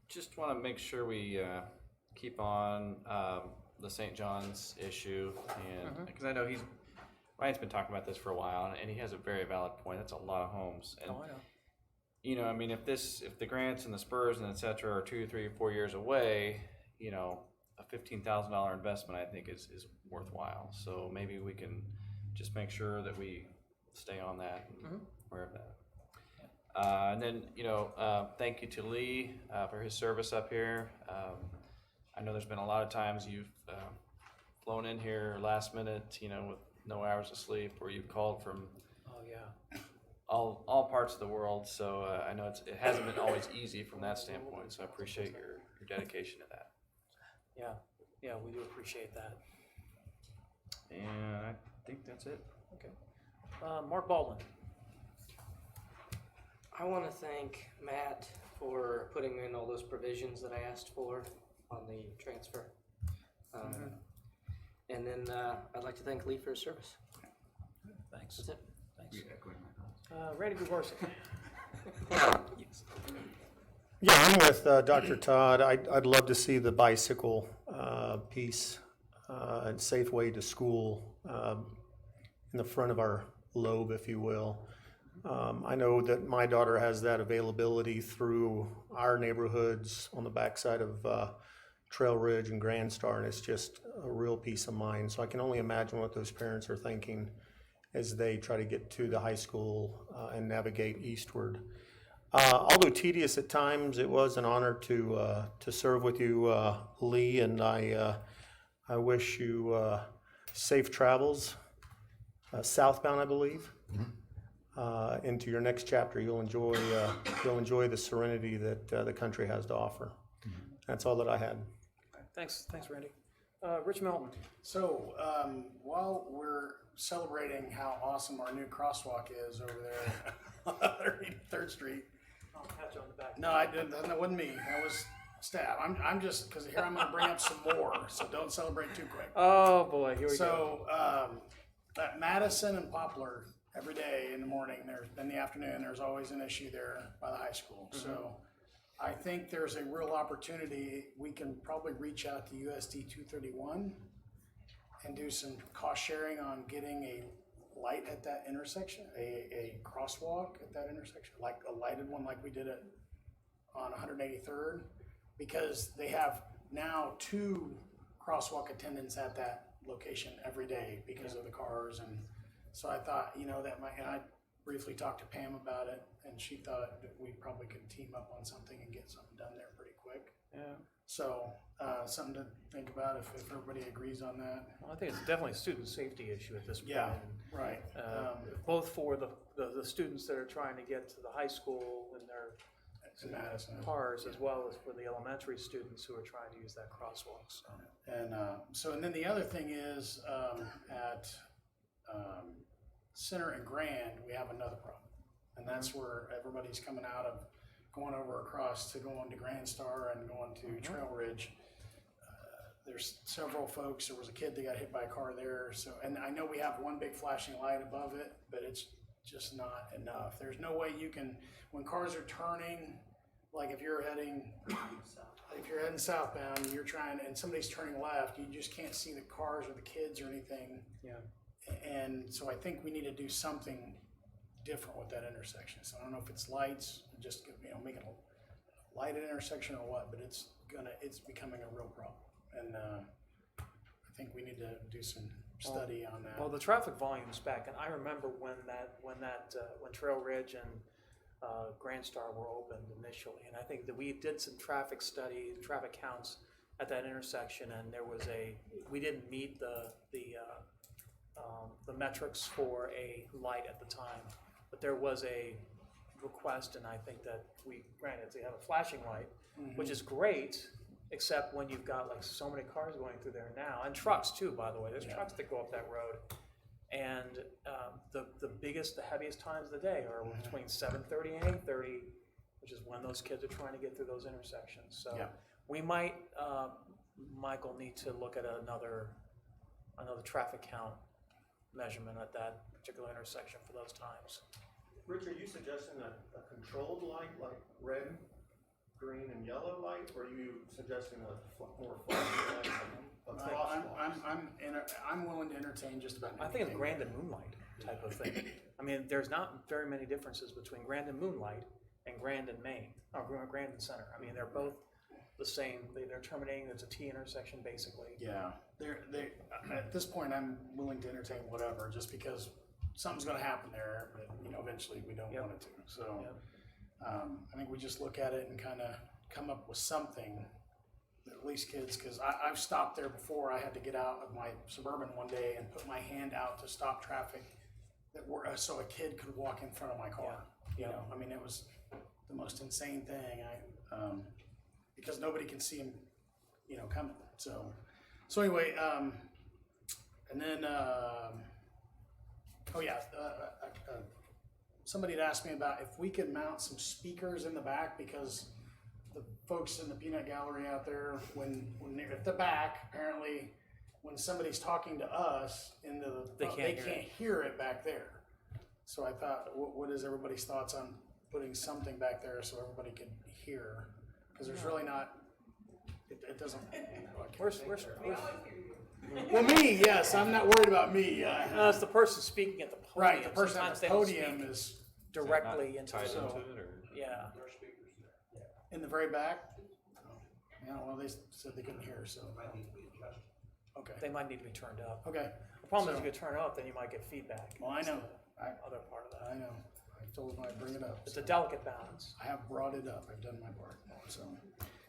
just want to make sure we keep on the St. John's issue, and because I know Ryan's been talking about this for a while, and he has a very valid point. That's a lot of homes, and Oh, I know. I mean, if the grants and the spurs and et cetera are 2, 3, 4 years away, a $15,000 investment I think is worthwhile. So maybe we can just make sure that we stay on that and aware of that. And then, thank you to Lee for his service up here. I know there's been a lot of times you've flown in here last minute, with no hours of sleep, or you've called from Oh, yeah. all parts of the world. So I know it hasn't been always easy from that standpoint. So I appreciate your dedication to that. Yeah, we do appreciate that. And I think that's it. Okay. Mark Baldwin. I want to thank Matt for putting in all those provisions that I asked for on the transfer. And then I'd like to thank Lee for his service. Thanks. That's it. Thanks. Randy Gregorczyk. Yeah, I'm with Dr. Todd. I'd love to see the bicycle piece and safe way to school in the front of our lobe, if you will. I know that my daughter has that availability through our neighborhoods on the backside of Trail Ridge and Grand Star, and it's just a real peace of mind. So I can only imagine what those parents are thinking as they try to get to the high school and navigate eastward. Although tedious at times, it was an honor to serve with you, Lee, and I wish you safe travels southbound, I believe. Into your next chapter. You'll enjoy the serenity that the country has to offer. That's all that I had. Thanks, Randy. Rich Melton. So while we're celebrating how awesome our new crosswalk is over there on 3rd Street. I'll pat you on the back. No, I didn't. That wasn't me. That was staff. I'm just, because here I'm going to bring up some more, so don't celebrate too quick. Oh boy, here we go. So at Madison and Poplar, every day in the morning, in the afternoon, there's always an issue there by the high school. Mm-hmm. So I think there's a real opportunity. We can probably reach out to USD 231 and do some cost sharing on getting a light at that intersection, a crosswalk at that intersection, like a lighted one like we did it on 183rd, because they have now 2 crosswalk attendants at that location every day because of the cars. And so I thought, that might, and I briefly talked to Pam about it, and she thought that we probably could team up on something and get something done there pretty quick. Yeah. So something to think about if everybody agrees on that. Well, I think it's definitely a student safety issue at this point. Yeah, right. Both for the students that are trying to get to the high school in their cars, as well as for the elementary students who are trying to use that crosswalk. So. And then the other thing is at Center and Grand, we have another problem, and that's where everybody's coming out of going over across to going to Grand Star and going to Trail Ridge. There's several folks. There was a kid that got hit by a car there. So, and I know we have one big flashing light above it, but it's just not enough. There's no way you can, when cars are turning, like if you're heading southbound and you're trying, and somebody's turning left, you just can't see the cars or the kids or anything. Yeah. And so I think we need to do something different with that intersection. So I don't know if it's lights, just make it a lighted intersection or what, but it's becoming a real problem. And I think we need to do some study on that. Well, the traffic volume's back, and I remember when Trail Ridge and Grand Star were opened initially, and I think that we did some traffic counts at that intersection, and we didn't meet the metrics for a light at the time, but there was a request, and I think that we granted they have a flashing light, which is great, except when you've got like so many cars going through there now, and trucks too, by the way. There's trucks that go up that road, and the heaviest times of the day are between 7:30 and 8:30, which is when those kids are trying to get through those intersections. So we might, Michael, need to look at another traffic count measurement at that particular intersection for those times. Rich, are you suggesting a controlled light like red, green, and yellow light, or are you suggesting a more flashing light? I'm willing to entertain just about anything. I think it's Grand and Moonlight type of thing. I mean, there's not very many differences between Grand and Moonlight and Grand and Main, or Grand and Center. I mean, they're both the same. They're terminating. It's a T intersection, basically. Yeah. At this point, I'm willing to entertain whatever, just because something's going to happen there, but eventually we don't want it to. So I think we just look at it and kind of come up with something that at least kids, because I've stopped there before. I had to get out of my Suburban one day and put my hand out to stop traffic so a kid could walk in front of my car. I mean, it was the most insane thing. Because nobody can see him, coming. So anyway, and then somebody had asked me about if we could mount some speakers in the back, because the folks in the peanut gallery out there, when they're at the back, apparently when somebody's talking to us they can't hear it back there. So I thought, what is everybody's thoughts on putting something back there so everybody can hear? Because there's really not. It doesn't. Well, me, yes. I'm not worried about me. No, it's the person speaking at the podium. Right, the person at the podium is directly into tied the, into it, or? yeah. In the very back? Yeah, well, they said they couldn't hear, so. Okay, They might need to be turned up. okay. The problem is So- if you turn it up, then you might get feedback. Well, I know. Other part of that. I know. I told them I'd bring it up. It's a delicate balance. I have brought it up. I've done my part. So,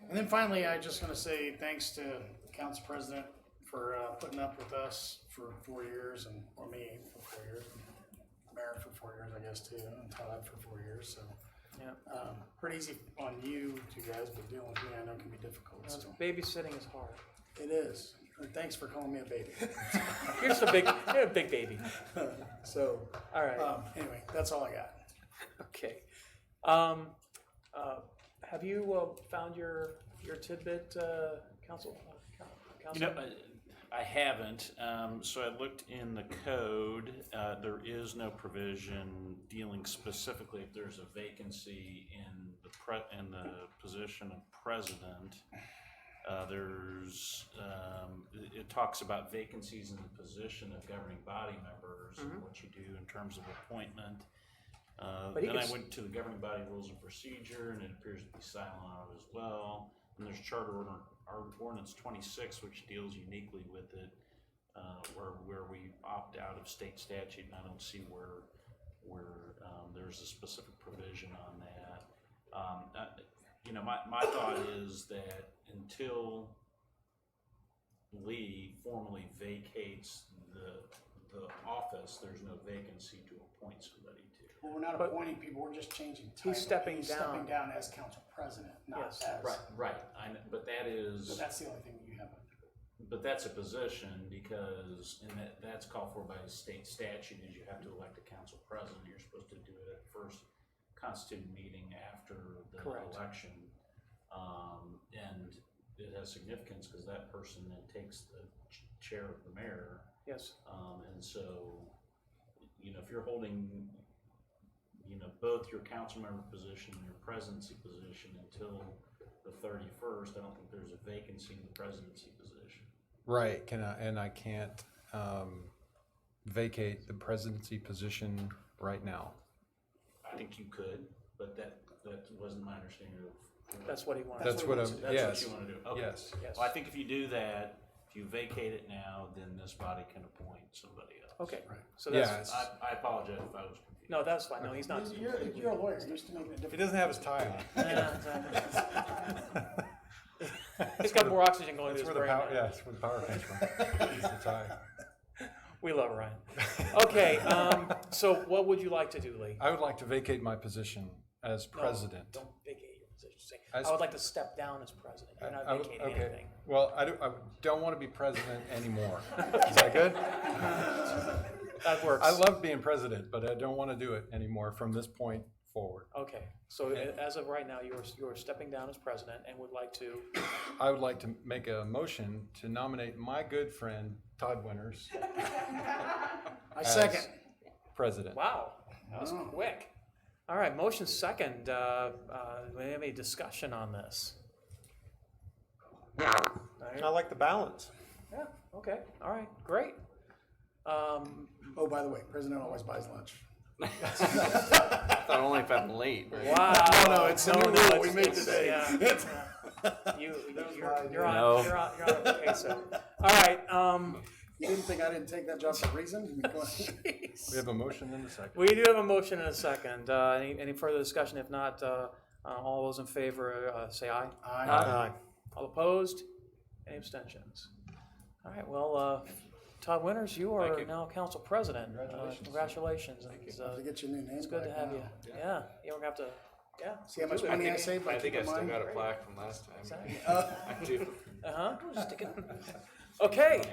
and then finally, I just want to say thanks to Council President for putting up with us for 4 years, or me for 4 years, Mayor for 4 years, I guess too, and Todd for 4 years. So, Yeah. pretty easy on you two guys, but dealing with me, I know can be difficult. So. Babysitting is hard. It is. And thanks for calling me a baby. You're a big baby. So, all right. Anyway, that's all I got. Okay. Have you found your tidbit, council? You know, I haven't. So I looked in the code. There is no provision dealing specifically if there's a vacancy in the position of president. It talks about vacancies in the position of governing body members and what you do in terms of appointment. Then I went to the governing body rules of procedure, and it appears to be silent on it as well. And there's Charter Ordinance 26, which deals uniquely with it, where we opt out of state statute, and I don't see where there's a specific provision on that. My thought is that until Lee formally vacates the office, there's no vacancy to appoint somebody to. Well, we're not appointing people, we're just changing title. He's stepping stepping down as council president, not Yes. as. Right. I know, but that is. So that's the only thing you have. But that's a position because, and that's called for by the state statute, is you have to elect a council president. You're supposed to do it at the first constituted meeting after the Correct. election. And it has significance because that person then takes the chair of the mayor. Yes. And so, if you're holding, both your council member position and your presidency position until the 31st, I don't think there's a vacancy in the presidency position. Right, I can't vacate the presidency position right now. I think you could, but that wasn't my understanding of. That's what he wanted. That's what That's yes. what you want to do. Okay. Yes. Well, I think if you do that, if you vacate it now, then this body can appoint somebody else. Okay. Right. So that's. Yes. I apologize if I was confused. No, that's fine. No, he's not. You're a lawyer, you used to make a difference. He doesn't have his tie on. Yeah, exactly. He's got more oxygen going That's to where his the brain. power. Yeah, that's where the power comes from. It's the tie. We love Ryan. Okay, so what would you like to do, Lee? I would like to vacate my position as president. No, don't vacate your position. Say, As- I would like to step down as president. You're not vacating okay. anything. Well, I don't want to be president anymore. Is that good? That works. I love being president, but I don't want to do it anymore from this point forward. Okay, so as of right now, you're stepping down as president and would like to. I would like to make a motion to nominate my good friend Todd Winters. I second. President. Wow, that was quick. All right, motion second. Do we have any discussion on this? I like the balance. Yeah. Okay. All right. Great. Oh, by the way, president always buys lunch. I thought only if I'm late. Right? Wow. No, it's a new rule we made today. Yeah. You're on. No. You're on a case. So. All right. You didn't think I didn't take that job for a reason? We have a motion and a second. We do have a motion and a second. Any further discussion? If not, all those in favor say aye. Aye. All opposed? Any abstentions? All right. Well, Todd Winters, you are now council president. Congratulations. It's, Have to get your new name. it's good to back have now. you. Yeah. You're gonna have to. Yeah. See how much money I saved by I think I keeping still mine? got a plaque from last time. Exactly. I do. Okay.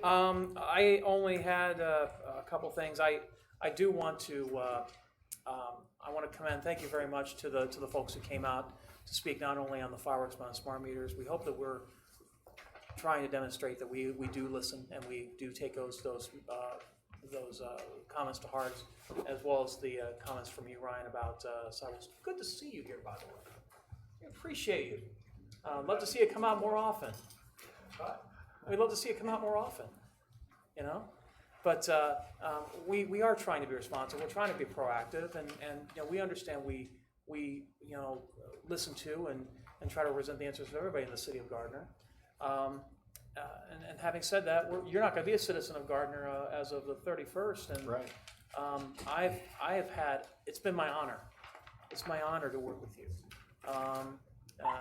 I only had a couple things. I do want to. I want to commend. Thank you very much to the folks who came out to speak not only on the fireworks but on smart meters. We hope that we're trying to demonstrate that we do listen and we do take those comments to heart, as well as the comments from you, Ryan, about sidewalks. Good to see you here, by the way. I appreciate you. Love to see you come out more often. We'd love to see it come out more often, you know? But we are trying to be responsible. We're trying to be proactive, and you know, we understand we you know, listen to and try to present the answers of everybody in the city of Gardner. And having said that, you're not going to be a citizen of Gardner as of the 31st. And Right. I have had, it's been my honor. It's my honor to work with you.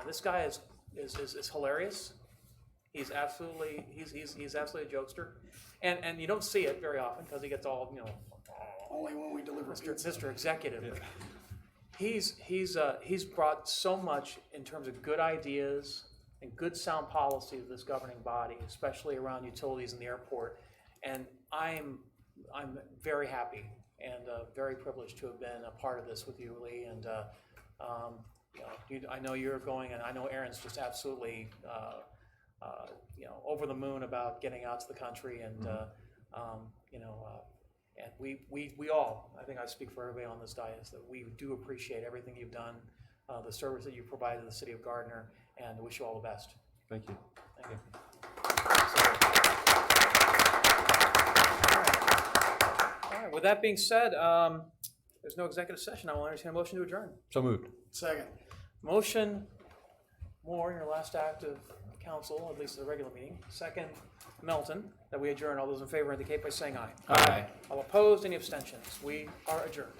This guy is hilarious. He's absolutely a jokester, and you don't see it very often because he gets all, you know, Only when we deliver pizza. Mr. Executive. He's brought so much in terms of good ideas and good sound policy to this governing body, especially around utilities and the airport. And I'm very happy and very privileged to have been a part of this with you, Lee. And you know, I know you're going, and I know Aaron's just absolutely you know, over the moon about getting out to the country. And you know, and we all, I think I speak for everybody on this dais, that we do appreciate everything you've done, the service that you provided the city of Gardner, and wish you all the best. Thank you. Thank you. All right, with that being said, there's no executive session. I will entertain a motion to adjourn. So moved. Second. Motion, Moore, your last act of council, at least the regular meeting. Second, Melton, that we adjourn. All those in favor indicate by saying aye. Aye. All opposed, any abstentions? We are adjourned.